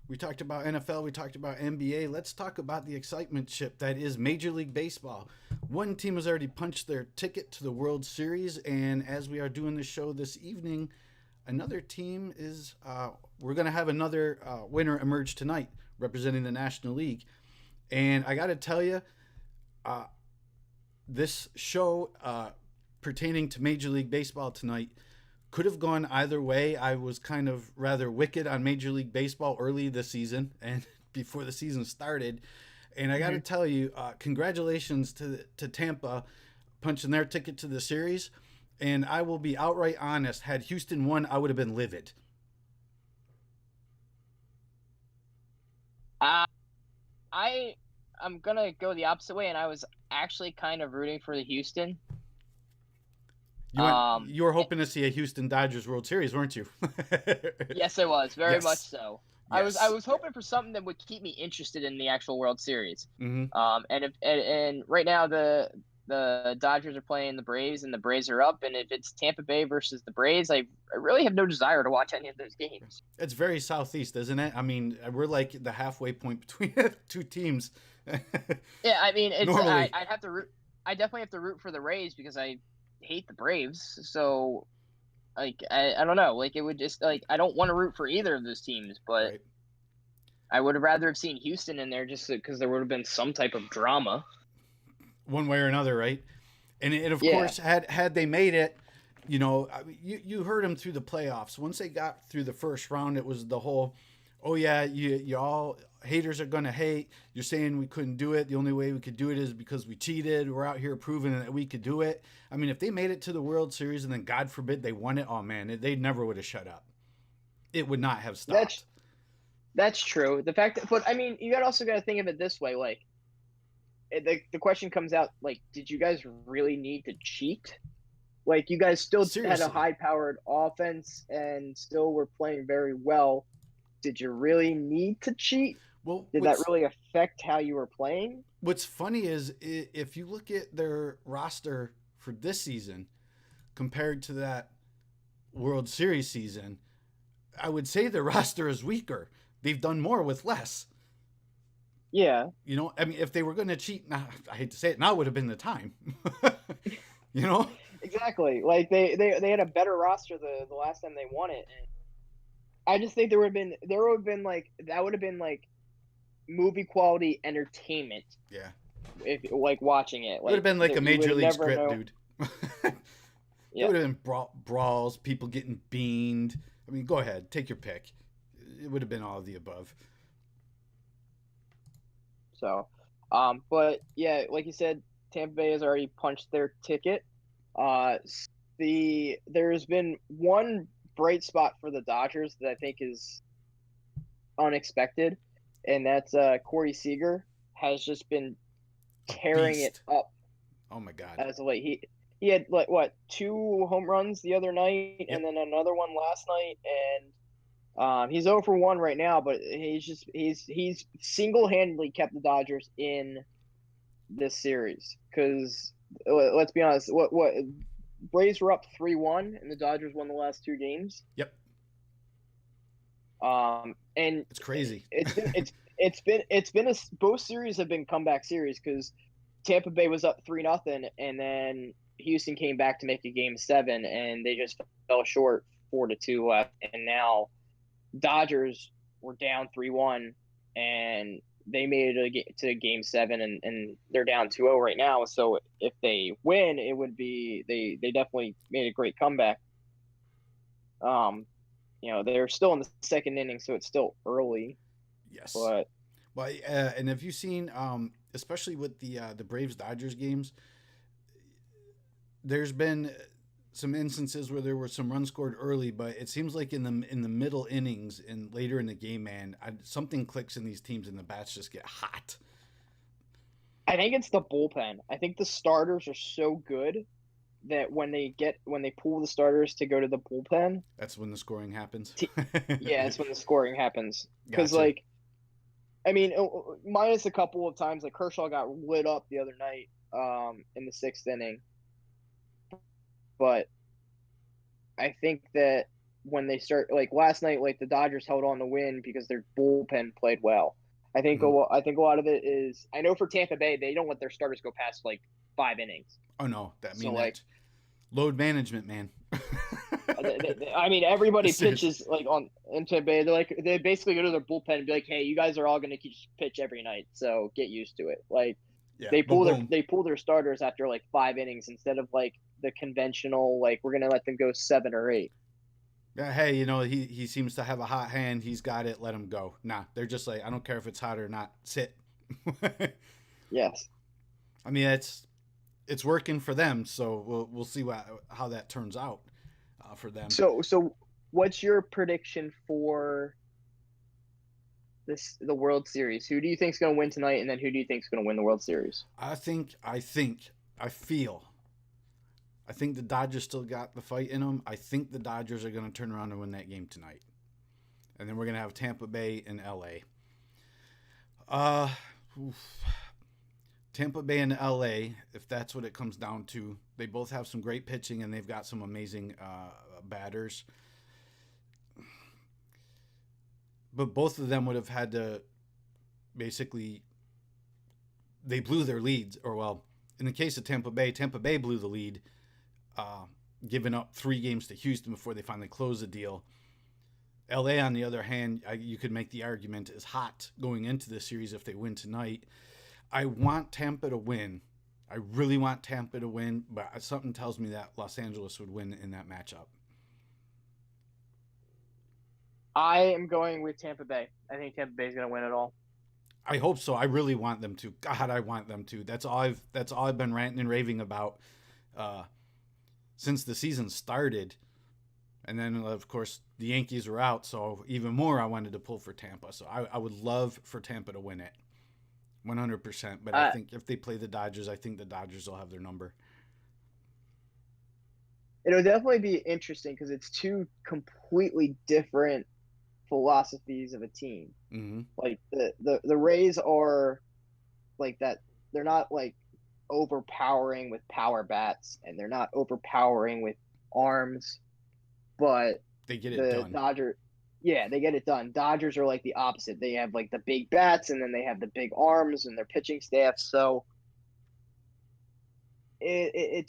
we talked about NFL, we talked about NBA. Let's talk about the excitement ship that is Major League Baseball. One team has already punched their ticket to the World Series, and as we are doing the show this evening, another team is. We're going to have another winner emerge tonight, representing the National League, and I got to tell you, this show pertaining to Major League Baseball tonight could have gone either way. I was kind of rather wicked on Major League Baseball early this season and before the season started. And I got to tell you, congratulations to Tampa punching their ticket to the series. And I will be outright honest, had Houston won, I would have been livid. I'm going to go the opposite way, and I was actually kind of rooting for the Houston. You were hoping to see a Houston Dodgers World Series, weren't you? Yes, I was. Very much so. Yes. I was hoping for something that would keep me interested in the actual World Series. Mm-hmm. And right now the Dodgers are playing the Braves, and the Braves are up. And if it's Tampa Bay versus the Braves, I really have no desire to watch any of those games. It's very southeast, isn't it? I mean, we're like the halfway point between two teams. Yeah, I mean, it's Normally. I'd have to root. I definitely have to root for the Rays because I hate the Braves. So, like, I don't know. Like, it would just like I don't want to root for either of those teams, but Right. I would have rather have seen Houston in there just because there would have been some type of drama. One way or another, right? And of Yeah. course, had they made it, you heard them through the playoffs. Once they got through the first round, it was the whole, oh yeah, you all haters are gonna hate. You're saying we couldn't do it. The only way we could do it is because we cheated. We're out here proving that we could do it. I mean, if they made it to the World Series and then God forbid they won it, oh man, they never would have shut up. It would not have stopped. That's true. The fact that, but I mean, you also got to think of it this way. Like, the question comes out, like, did you guys really need to cheat? Like, you guys still Seriously. had a high-powered offense and still were playing very well. Did you really need to cheat? Well, Did that really affect how you were playing? What's funny is if you look at their roster for this season compared to that World Series season, I would say the roster is weaker. They've done more with less. Yeah. I mean, if they were going to cheat, now, I hate to say it, now would have been the time. Exactly. Like they had a better roster the last time they won it. And I just think there would have been like movie quality entertainment. Yeah. If like watching it, It would have been like a major league script, dude. Yeah. It would have been brawls, people getting beaned. I mean, go ahead, take your pick. It would have been all of the above. So, but yeah, like you said, Tampa Bay has already punched their ticket. There's been one bright spot for the Dodgers that I think is unexpected, and that's Corey Seager has just been tearing it up. Oh my God! As of late, he had like 2 home runs the other night, Yep. and then another one last night, and he's 0 for 1 right now. But he's single-handedly kept the Dodgers in this series because let's be honest, what Braves were up 3-1, and the Dodgers won the last 2 games. Yep. And it's crazy. Both series have been comeback series because Tampa Bay was up 3-0, and then Houston came back to make a game 7, and they just fell short 4-2 left. And now Dodgers were down 3-1, and they made it to game 7, and they're down 2-0 right now. So if they win, it would be they definitely made a great comeback. They're still in the second inning, so it's still early. Yes. But and have you seen, especially with the Braves Dodgers games, there's been some instances where there were some runs scored early, but it seems like in the middle innings and later in the game, man, something clicks in these teams and the bats just get hot. I think it's the bullpen. I think the starters are so good that when they pull the starters to go to the bullpen, that's when the scoring happens. Yeah, that's when the scoring happens. Because Gotcha. Minus a couple of times, like Kershaw got lit up the other night in the 6th inning. But I think that when they start, like last night, like the Dodgers held on to win because their bullpen played well. I think I think a lot of it is, I know for Tampa Bay they don't let their starters go past like 5 innings. Oh no, So like that's load management, man. I mean, everybody Seriously. pitches like in Tampa Bay. They basically go to their bullpen and be like, "Hey, you guys are all going to pitch every night, so get used to it." Like Yeah, they but boom. pull their starters after like 5 innings instead of like the conventional, like we're going to let them go 7 or 8. Yeah, hey, he seems to have a hot hand. He's got it. Let him go. Nah, they're just like, I don't care if it's hot or not. Sit. Yes. I mean, it's working for them, so we'll see how that turns out for them. So what's your prediction for the World Series? Who do you think's going to win tonight, and then who do you think's going to win the World Series? I think the Dodgers still got the fight in them. I think the Dodgers are going to turn around and win that game tonight. And then we're going to have Tampa Bay and LA. Tampa Bay and LA, if that's what it comes down to, they both have some great pitching and they've got some amazing batters. But both of them would have had to basically, they blew their leads, or well, in the case of Tampa Bay blew the lead, giving up 3 games to Houston before they finally closed the deal. LA, on the other hand, you could make the argument, is hot going into the series if they win tonight. I want Tampa to win. I really want Tampa to win, but something tells me that Los Angeles would win in that matchup. I am going with Tampa Bay. I think Tampa Bay is going to win it all. I hope so. I really want them to. God, I want them to. That's all I've been ranting and raving about since the season started. And then, of course, the Yankees were out, so even more I wanted to pull for Tampa. So I would love for Tampa to win it, 100%. But I think if they play the Dodgers, I think the Dodgers will have their number. It'll definitely be interesting because it's 2 completely different philosophies of a team. Mm-hmm. Like the Rays are like that. They're not like overpowering with power bats, and they're not overpowering with arms, but they get it done. They get it done. Dodgers are like the opposite. They have like the big bats, and then they have the big arms and their pitching staff. So it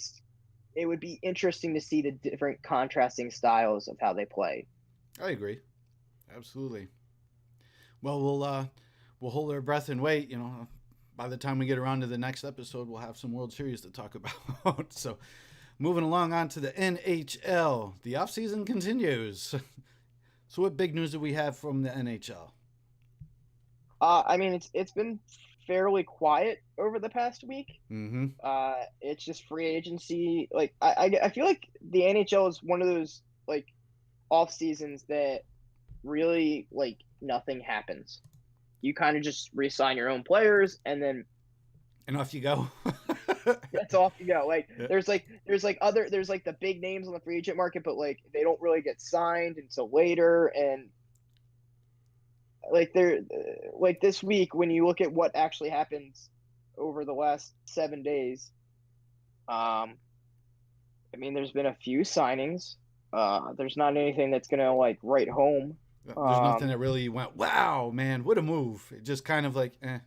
would be interesting to see the different contrasting styles of how they play. I agree. Absolutely. Well, we'll hold our breath and wait. By the time we get around to the next episode, we'll have some World Series to talk about. So, moving along on to the NHL. The offseason continues. So, what big news do we have from the NHL? I mean, it's been fairly quiet over the past week. Mm-hmm. It's just free agency. Like I feel like the NHL is one of those like off seasons that really like nothing happens. You kind of just re-sign your own players and off you go. That's off you go. Like there's the big names on the free agent market, but like they don't really get signed until later. And like they're like this week, when you look at what actually happens over the last 7 days, I mean, there's been a few signings. There's not anything that's gonna like write home. There's nothing that really went, wow, man, what a move. It just kind of like, eh.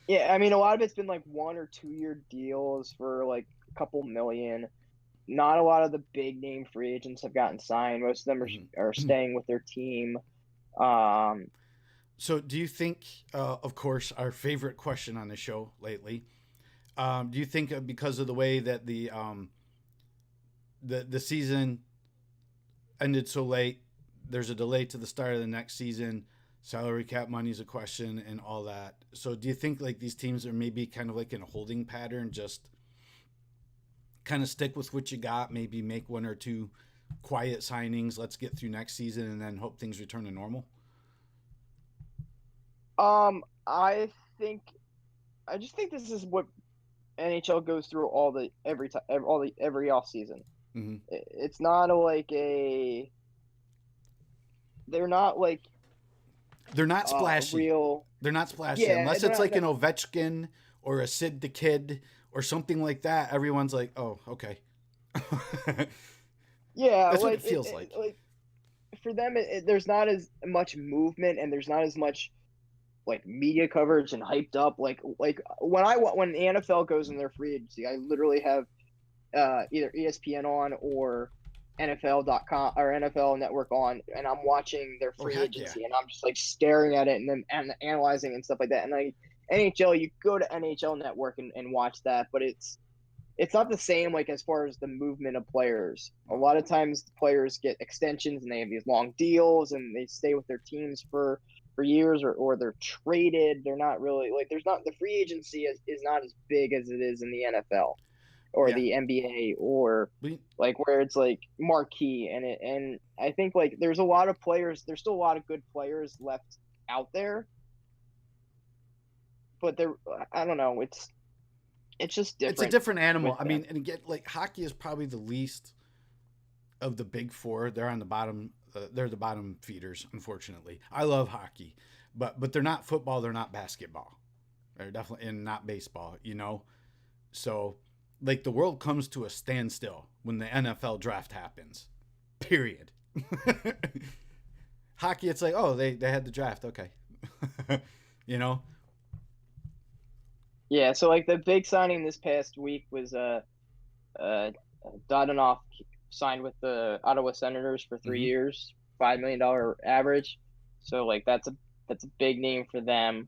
Yeah, I mean, a lot of it's been like 1 or 2 year deals for like a couple million. Not a lot of the big name free agents have gotten signed. Most of them are staying with their team. So do you think, of course, our favorite question on the show lately, do you think because of the way that the season ended so late, there's a delay to the start of the next season, salary cap money is a question and all that. So do you think like these teams are maybe kind of like in a holding pattern, just kind of stick with what you got, maybe make 1 or 2 quiet signings, let's get through next season and then hope things return to normal? I just think this is what NHL goes through every off season. Mm-hmm. It's not they're not splashy. They're not splashy. Yeah, unless it's like an Ovechkin or a Sid the Kid or something like that. Everyone's like, oh, okay. Yeah, that's what it feels like. for them, there's not as much movement and there's not as much like media coverage and hyped up. Like when the NFL goes in their free agency, I literally have either ESPN on or NFL.com or NFL Network on, and I'm watching their free agency, and I'm just like staring at it and then analyzing and stuff like that. And like NHL, you go to NHL Network and watch that, but it's not the same like as far as the movement of players. A lot of times players get extensions and they have these long deals and they stay with their teams for years or they're traded. They're not really like the free agency is not as big as it is in the NFL or the NBA or like where it's like marquee and I think like there's still a lot of good players left out there. But I don't know, it's just different. It's a different animal. I mean, and again, like hockey is probably the least of the big four. They're on the bottom. They're the bottom feeders, unfortunately. I love hockey, but they're not football. They're not basketball. They're definitely and not baseball. You know, so like the world comes to a standstill when the NFL draft happens. Period. Hockey, it's like, oh, they had the draft. Okay, you know. Yeah, so like the big signing this past week was Dodanoff signed with the Ottawa Senators for 3 years, $5 million average. So like that's a big name for them.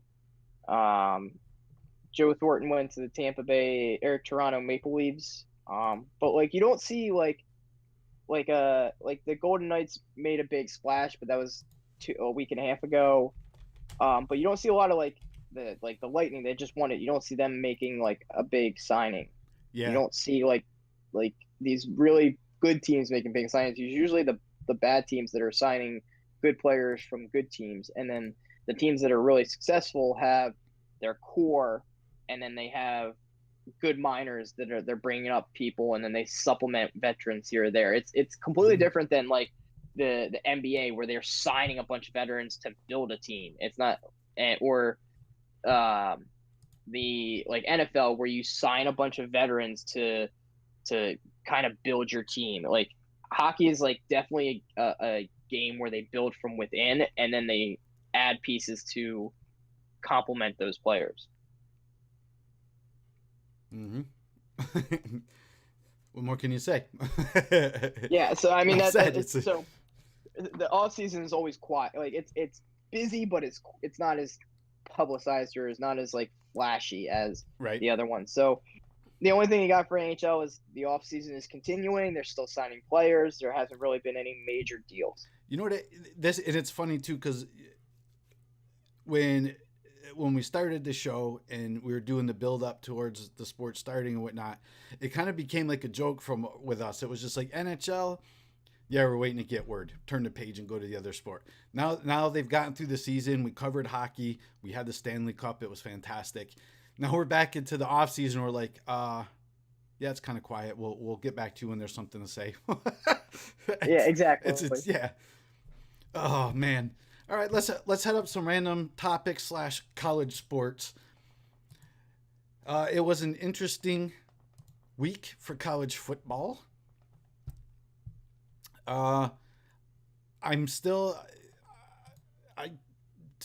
Joe Thornton went to the Toronto Maple Leafs. But like you don't see like the Golden Knights made a big splash, but that was a week and a half ago. But you don't see a lot of like the Lightning. They just won it. You don't see them making like a big signing. Yeah. You don't see like these really good teams making big signings. It's usually the bad teams that are signing good players from good teams, and then the teams that are really successful have their core, and then they have good minors that they're bringing up people, and then they supplement veterans here or there. It's completely different than like the NBA where they're signing a bunch of veterans to build a team. It's not or the like NFL where you sign a bunch of veterans to kind of build your team. Like hockey is like definitely a game where they build from within and then they add pieces to complement those players. What more can you say? Yeah, so I mean so the off season is always quiet. Like it's busy, but it's not as publicized or is not as like flashy as the other ones. So the only thing you got for NHL is the off season is continuing. They're still signing players. There hasn't really been any major deals. You know what? And it's funny too because when we started the show and we were doing the build up towards the sport starting and whatnot, it kind of became like a joke with us. It was just like NHL. Yeah, we're waiting to get word. Turn the page and go to the other sport. Now they've gotten through the season. We covered hockey. We had the Stanley Cup. It was fantastic. Now we're back into the off season. We're like, yeah, it's kind of quiet. We'll get back to you when there's something to say. Yeah, exactly. It's yeah. Oh man. All right, let's head up some random topics / college sports. It was an interesting week for college football. I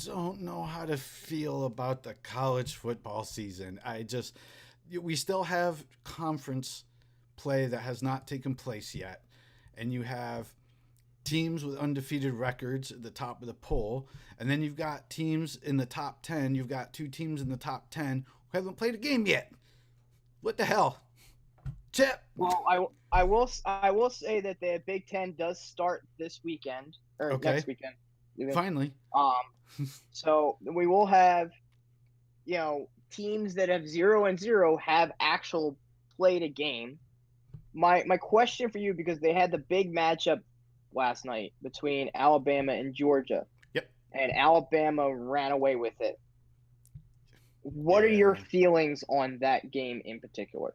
don't know how to feel about the college football season. We still have conference play that has not taken place yet. And you have teams with undefeated records at the top of the poll. And then you've got teams in the top 10. You've got 2 teams in the top 10 who haven't played a game yet. What the hell? Chip. Well, I will say that the Big Ten does start this weekend or next weekend. Finally. So we will have, teams that have 0-0 have actual played a game. My question for you, because they had the big matchup last night between Alabama and Georgia. Yep. And Alabama ran away with it. What are your feelings on that game in particular?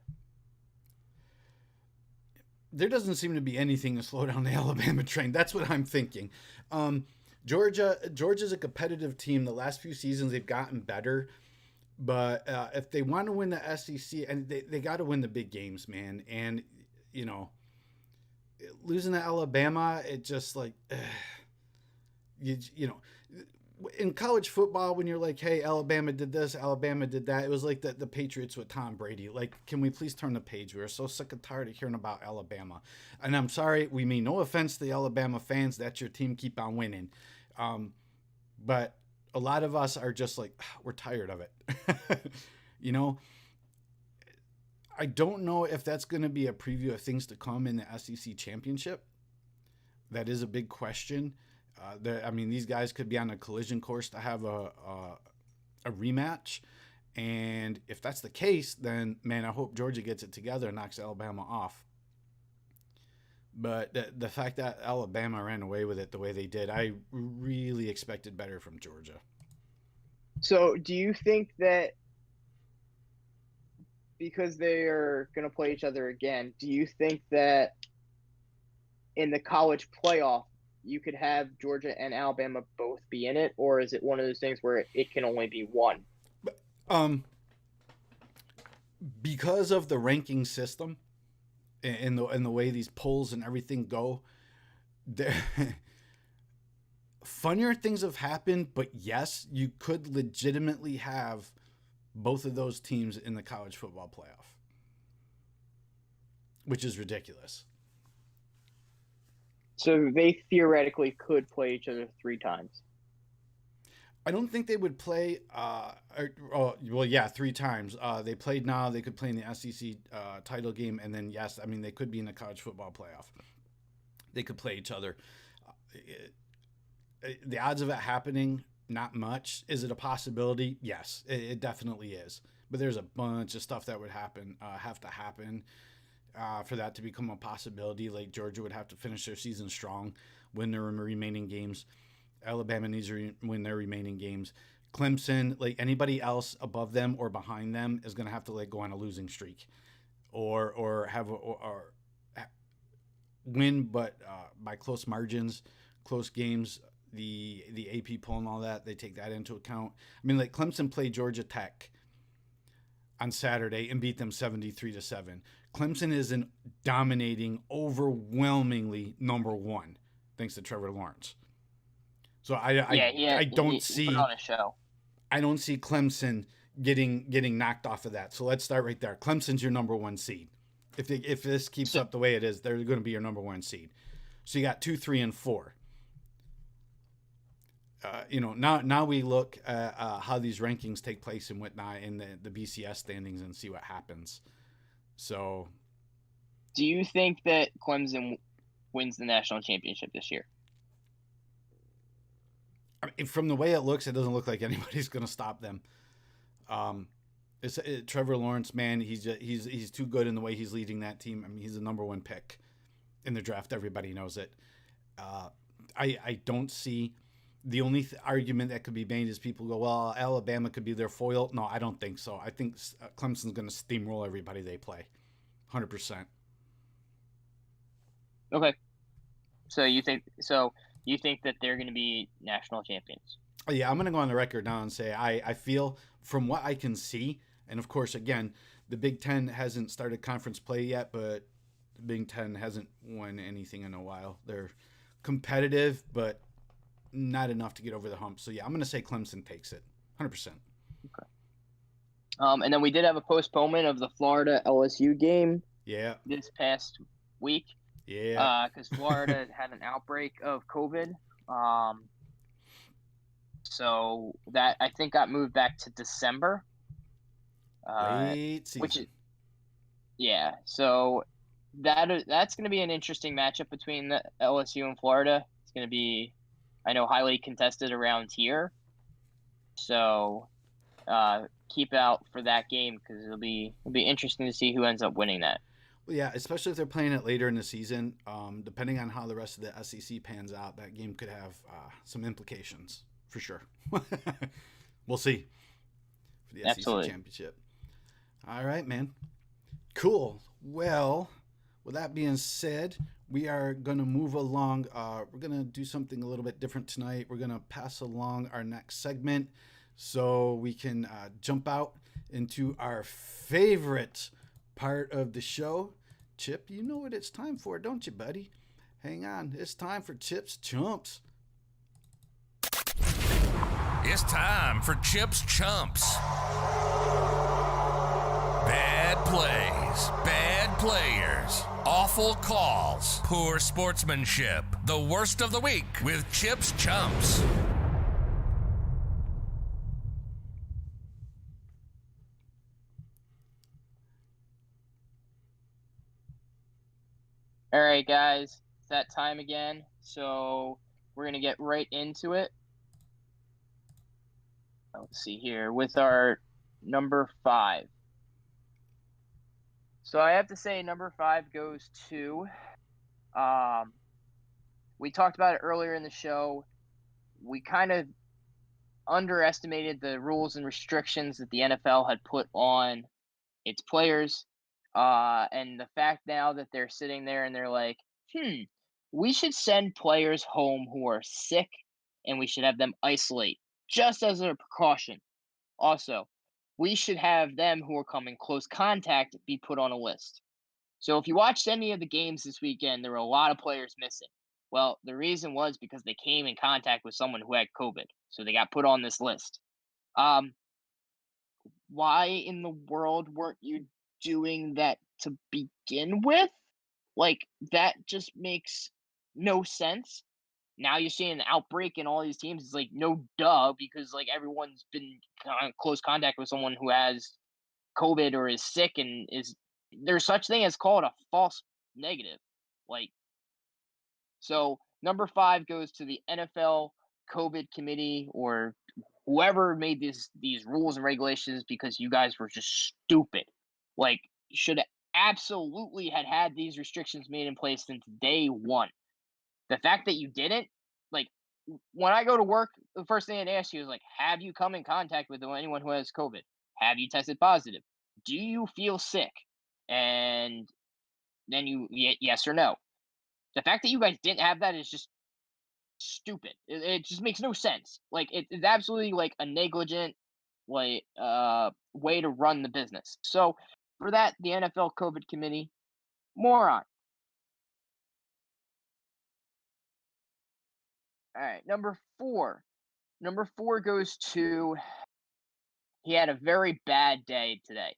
There doesn't seem to be anything to slow down the Alabama train. That's what I'm thinking. Georgia's a competitive team. The last few seasons they've gotten better, but if they want to win the SEC, and they got to win the big games, man. And losing to Alabama, it just like you know, in college football, when you're like, hey, Alabama did this, Alabama did that, it was like the Patriots with Tom Brady. Like, can we please turn the page? We are so sick and tired of hearing about Alabama. And I'm sorry, we mean no offense to the Alabama fans. That's your team. Keep on winning. But a lot of us are just like, we're tired of it. You know, I don't know if that's going to be a preview of things to come in the SEC championship. That is a big question. I mean, these guys could be on a collision course to have a rematch. And if that's the case, then, man, I hope Georgia gets it together and knocks Alabama off. But the fact that Alabama ran away with it the way they did, I really expected better from Georgia. So do you think that because they are going to play each other again, do you think that in the college playoff, you could have Georgia and Alabama both be in it, or is it one of those things where it can only be one? Because of the ranking system and the way these polls and everything go, funnier things have happened, but yes, you could legitimately have both of those teams in the college football playoff, which is ridiculous. So they theoretically could play each other 3 times. I don't think they would play. 3 times. They played now. They could play in the SEC title game, and then yes, I mean they could be in the college football playoff. They could play each other. The odds of it happening, not much. Is it a possibility? Yes, it definitely is. But there's a bunch of stuff that would have to happen. For that to become a possibility. Like Georgia would have to finish their season strong, win their remaining games. Alabama needs to win their remaining games. Clemson, like anybody else above them or behind them, is going to have to like go on a losing streak, or win, but by close margins, close games. The AP poll and all that, they take that into account. I mean, like Clemson played Georgia Tech on Saturday and beat them 73-7. Clemson is an dominating, overwhelmingly number 1, thanks to Trevor Lawrence. So I don't see put on a show. I don't see Clemson getting knocked off of that. So let's start right there. Clemson's your number 1 seed. If this keeps up the way it is, they're going to be your number 1 seed. So you got 2, 3, and 4. Now we look at how these rankings take place and whatnot in the BCS standings and see what happens. So, do you think that Clemson wins the national championship this year? I mean, from the way it looks, it doesn't look like anybody's going to stop them. Trevor Lawrence, man, he's too good in the way he's leading that team. I mean, he's the number 1 pick in the draft. Everybody knows it. I don't see. The only argument that could be made is people go, well, Alabama could be their foil. No, I don't think so. I think Clemson's going to steamroll everybody they play, 100%. Okay, so you think that they're going to be national champions? Oh, yeah, I'm going to go on the record now and say I feel from what I can see, and of course, again, the Big Ten hasn't started conference play yet, but the Big Ten hasn't won anything in a while. They're competitive, but not enough to get over the hump. So yeah, I'm going to say Clemson takes it 100%. Okay. And then we did have a postponement of the Florida LSU game. Yeah. This past week. Yeah. Because Florida had an outbreak of COVID. So that I think got moved back to December. Late season. So that's going to be an interesting matchup between the LSU and Florida. It's going to be, I know, highly contested around here. So keep out for that game because it'll be interesting to see who ends up winning that. Well, yeah, especially if they're playing it later in the season. Depending on how the rest of the SEC pans out, that game could have some implications for sure. We'll see for the Absolutely. SEC championship. All right, man. Cool. Well, with that being said, we are going to move along. We're going to do something a little bit different tonight. We're going to pass along our next segment so we can jump out into our favorite part of the show. Chip, you know what it's time for, don't you, buddy? Hang on. It's time for Chip's Chumps. It's time for Chip's Chumps. Bad plays, bad players, awful calls, poor sportsmanship. The worst of the week with Chip's Chumps. All right, guys, it's that time again. So we're going to get right into it. Let's see here with our number 5. So I have to say number 5 goes to, we talked about it earlier in the show. We kind of underestimated the rules and restrictions that the NFL had put on its players. And the fact now that they're sitting there and they're like, we should send players home who are sick and we should have them isolate just as a precaution. Also, we should have them who are coming close contact be put on a list. So if you watched any of the games this weekend, there were a lot of players missing. Well, the reason was because they came in contact with someone who had COVID. So they got put on this list. Why in the world weren't you doing that to begin with? Like, that just makes no sense. Now you're seeing an outbreak in all these teams. It's like, no duh, because like everyone's been in close contact with someone who has COVID or is sick and is there's such thing as called a false negative. Like, so number 5 goes to the NFL COVID committee or whoever made these rules and regulations because you guys were just stupid. Like, should absolutely had these restrictions made in place since day one. The fact that you didn't, like, when I go to work, the first thing I'd ask you is like, have you come in contact with anyone who has COVID? Have you tested positive? Do you feel sick? And then yes or no. The fact that you guys didn't have that is just stupid. It just makes no sense. Like, it's absolutely like a negligent way to run the business. So for that, the NFL COVID committee, moron. All right, number 4. Number 4 goes to, he had a very bad day today.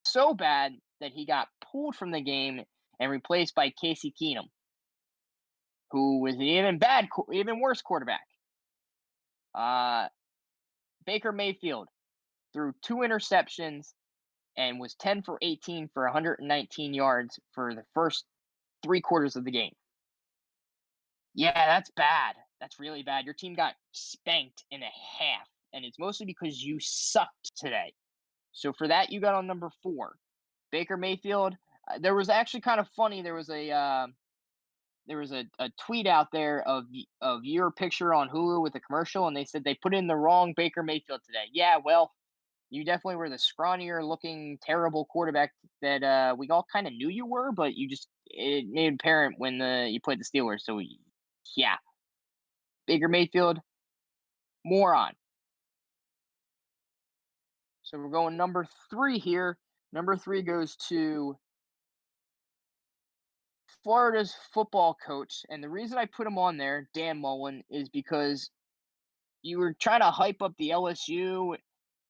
So bad that he got pulled from the game and replaced by Casey Keenum, who was an even worse quarterback. Baker Mayfield threw 2 interceptions and was 10 for 18 for 119 yards for the first 3 quarters of the game. Yeah, that's bad. That's really bad. Your team got spanked in a half, and it's mostly because you sucked today. So for that, you got on number 4. Baker Mayfield. There was actually kind of funny. There was a tweet out there of your picture on Hulu with a commercial, and they said they put in the wrong Baker Mayfield today. Yeah, well, you definitely were the scrawnier looking, terrible quarterback that we all kind of knew you were, but it made apparent when you played the Steelers. So yeah, Baker Mayfield, moron. So we're going number 3 here. Number 3 goes to Florida's football coach. And the reason I put him on there, Dan Mullen, is because you were trying to hype up the LSU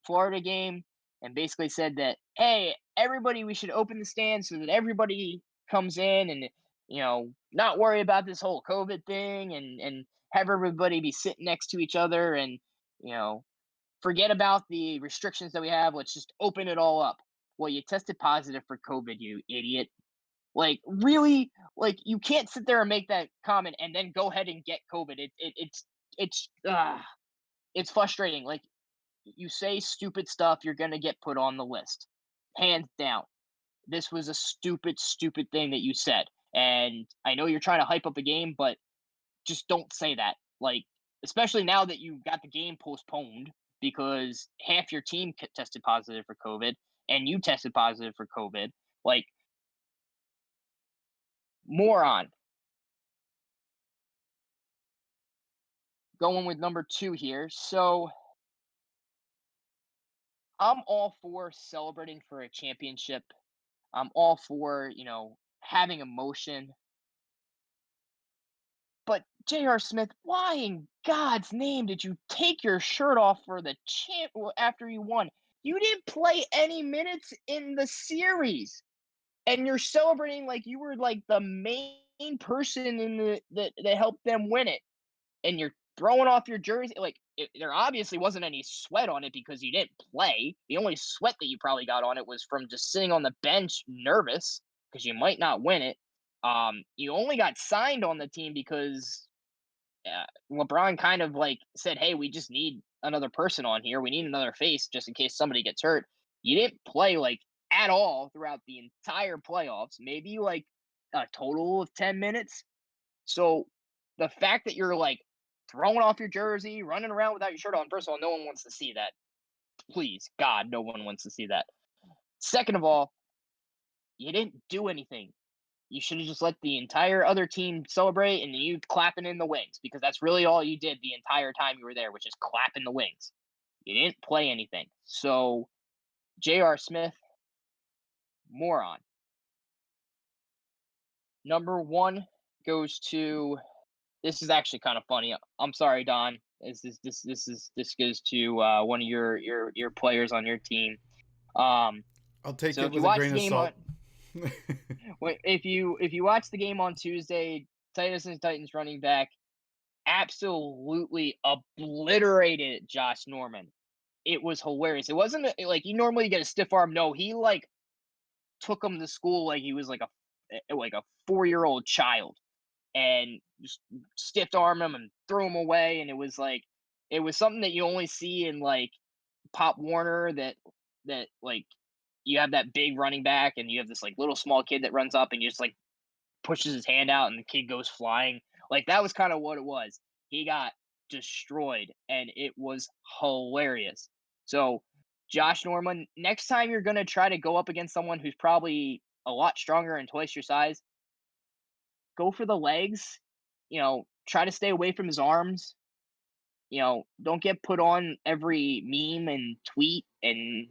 Florida game and basically said that, hey, everybody, we should open the stands so that everybody comes in and, not worry about this whole COVID thing and have everybody be sitting next to each other and, forget about the restrictions that we have. Let's just open it all up. Well, you tested positive for COVID, you idiot. Like, really? Like, you can't sit there and make that comment and then go ahead and get COVID. It's frustrating. Like, you say stupid stuff, you're going to get put on the list. Hands down. This was a stupid, stupid thing that you said. And I know you're trying to hype up a game, but just don't say that. Like, especially now that you got the game postponed because half your team tested positive for COVID and you tested positive for COVID. Like, moron. Going with number 2 here. So I'm all for celebrating for a championship. I'm all for, having emotion. But J.R. Smith, why in God's name did you take your shirt off for the champ after you won? You didn't play any minutes in the series, and you're celebrating like you were like the main person in that helped them win it, and you're throwing off your jersey. Like there obviously wasn't any sweat on it because you didn't play. The only sweat that you probably got on it was from just sitting on the bench, nervous because you might not win it. You only got signed on the team because LeBron kind of like said, "Hey, we just need another person on here. We need another face just in case somebody gets hurt." You didn't play like at all throughout the entire playoffs. Maybe like a total of 10 minutes. So the fact that you're like throwing off your jersey, running around without your shirt on, first of all, no one wants to see that. Please, God, no one wants to see that. Second of all, you didn't do anything. You should have just let the entire other team celebrate and you clapping in the wings, because that's really all you did the entire time you were there, which is clap in the wings. You didn't play anything. So, J.R. Smith, moron. Number one goes to. This is actually kind of funny. I'm sorry, Don. This goes to one of your players on your team. I'll take So it with a grain of salt. If you watch the game on Tuesday, Titans running back absolutely obliterated Josh Norman. It was hilarious. It wasn't like you normally get a stiff arm. No, he like took him to school like he was like a 4-year-old child, and just stiff arm him and threw him away. And it was something that you only see in like Pop Warner, that like you have that big running back and you have this like little small kid that runs up and you just like pushes his hand out and the kid goes flying. Like that was kind of what it was. He got destroyed and it was hilarious. So Josh Norman, next time you're going to try to go up against someone who's probably a lot stronger and twice your size, go for the legs, try to stay away from his arms. Don't get put on every meme and tweet and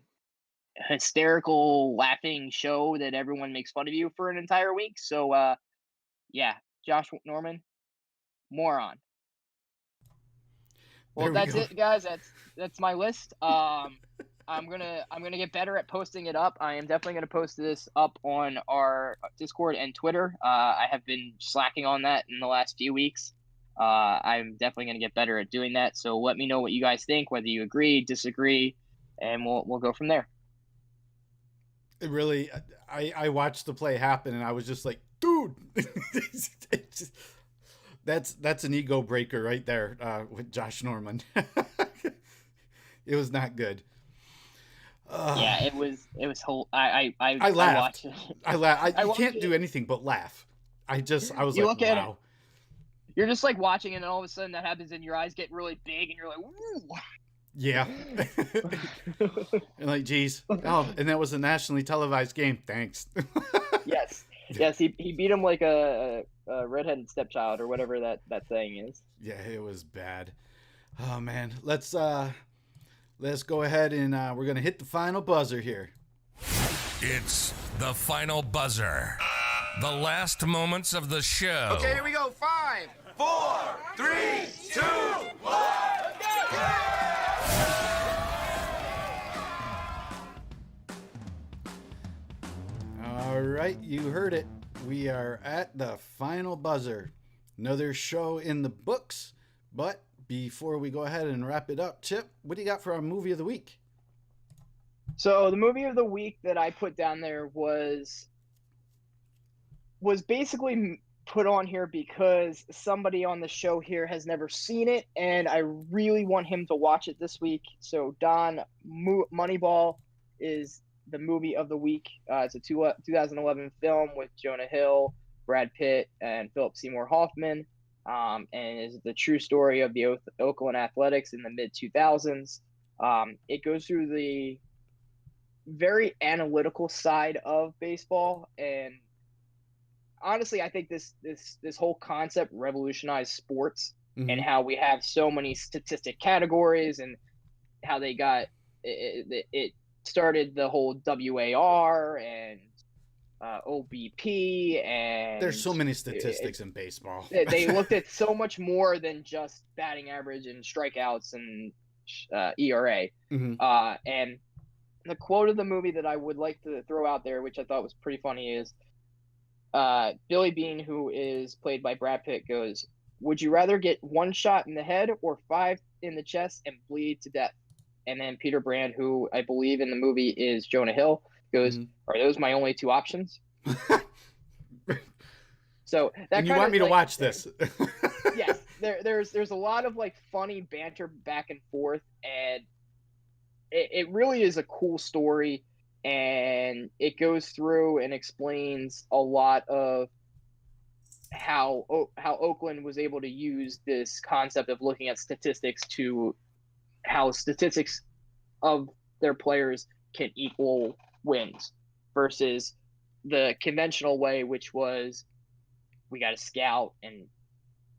hysterical laughing show that everyone makes fun of you for an entire week. So yeah, Josh Norman, moron. Well, that's it, guys. That's my list. I'm gonna get better at posting it up. I am definitely gonna post this up on our Discord and Twitter. I have been slacking on that in the last few weeks. I'm definitely gonna get better at doing that. So let me know what you guys think, whether you agree, disagree, and we'll go from there. It really, I watched the play happen and I was just like, dude, that's an ego breaker right there with Josh Norman. It was not good. Yeah, it was whole. I laughed. I laughed. I can't do anything but laugh. I was like, wow. You're just like watching it, and all of a sudden that happens, and your eyes get really big, and you're like, woo. Yeah. And like, geez. Oh, and that was a nationally televised game. Thanks. Yes. He beat him like a redheaded stepchild or whatever that saying is. Yeah, it was bad. Oh man, let's go ahead and we're gonna hit the final buzzer here. It's the final buzzer. The last moments of the show. Okay, here we go. 5, 4, 3, 2, 1. All right, you heard it. We are at the final buzzer. Another show in the books. But before we go ahead and wrap it up, Chip, what do you got for our movie of the week? So the movie of the week that I put down there was basically put on here because somebody on the show here has never seen it, and I really want him to watch it this week. So Don, Moneyball is the movie of the week. It's a 2011 film with Jonah Hill, Brad Pitt, and Philip Seymour Hoffman, and is the true story of the Oakland Athletics in the mid-2000s. It goes through the very analytical side of baseball, and honestly, I think this whole concept revolutionized sports, mm-hmm. and how we have so many statistic categories, and how they got it started the whole WAR and OBP, and There's so many statistics in baseball. They looked at so much more than just batting average and strikeouts and ERA. Mhm. And the quote of the movie that I would like to throw out there, which I thought was pretty funny, is Billy Beane, who is played by Brad Pitt, goes, "Would you rather get 1 shot in the head or 5 in the chest and bleed to death?" And then Peter Brand, who I believe in the movie is Jonah Hill, goes, "Are those my only 2 options?" So that and you want me to watch this? Yes, there's a lot of like funny banter back and forth, and it really is a cool story, and it goes through and explains a lot of how Oakland was able to use this concept of looking at statistics to how statistics of their players can equal wins versus the conventional way, which was we got to scout, and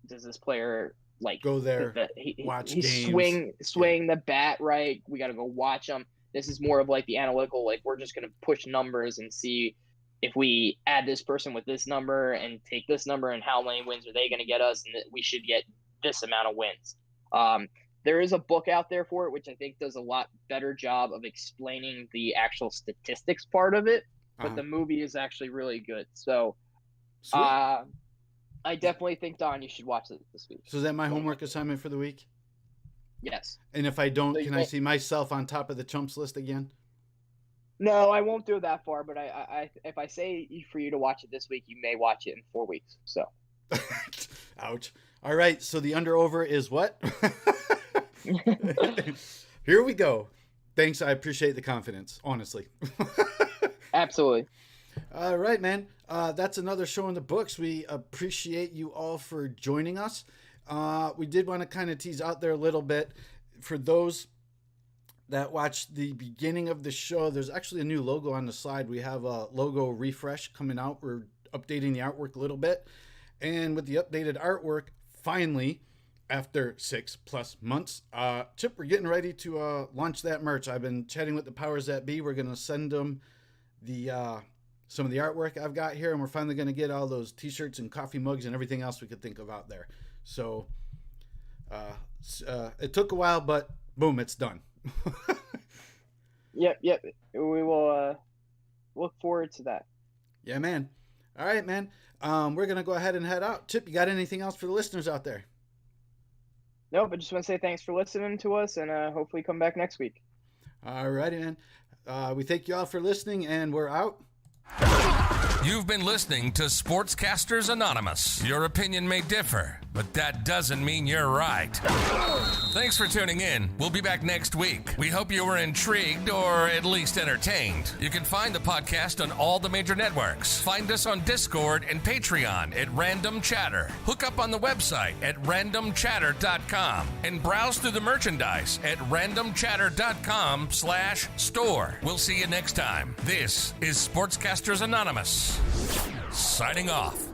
does this player like go there, watch games, swing the bat right? We got to go watch them. This is more of like the analytical, like we're just going to push numbers and see if we add this person with this number and take this number and how many wins are they going to get us, and that we should get this amount of wins. There is a book out there for it, which I think does a lot better job of explaining the actual statistics part of it, but the movie is actually really good. So I definitely think, Don, you should watch it this week. So is that my homework assignment for the week? Yes. And if I don't, can I see myself on top of the chumps list again? No, I won't go that far, but I if I say for you to watch it this week, you may watch it in 4 weeks. So. Ouch. All right, so the under-over is what? Here we go. Thanks, I appreciate the confidence, honestly. Absolutely. All right, man. That's another show in the books. We appreciate you all for joining us. We did want to kind of tease out there a little bit. For those that watched the beginning of the show, there's actually a new logo on the slide. We have a logo refresh coming out. We're updating the artwork a little bit. And with the updated artwork, finally, after 6+ months, Chip, we're getting ready to launch that merch. I've been chatting with the powers that be. We're going to send them some of the artwork I've got here, and we're finally going to get all those t-shirts and coffee mugs and everything else we could think of out there. So it took a while, but boom, it's done. Yep. We will look forward to that. Yeah, man. All right, man. We're going to go ahead and head out. Chip, you got anything else for the listeners out there? Nope, I just want to say thanks for listening to us, and hopefully come back next week. All righty, man. We thank you all for listening, and we're out. You've been listening to Sportscasters Anonymous. Your opinion may differ, but that doesn't mean you're right. Thanks for tuning in. We'll be back next week. We hope you were intrigued or at least entertained. You can find the podcast on all the major networks. Find us on Discord and Patreon at Random Chatter. Hook up on the website at randomchatter.com and browse through the merchandise at randomchatter.com/store. We'll see you next time. This is Sportscasters Anonymous. Signing off.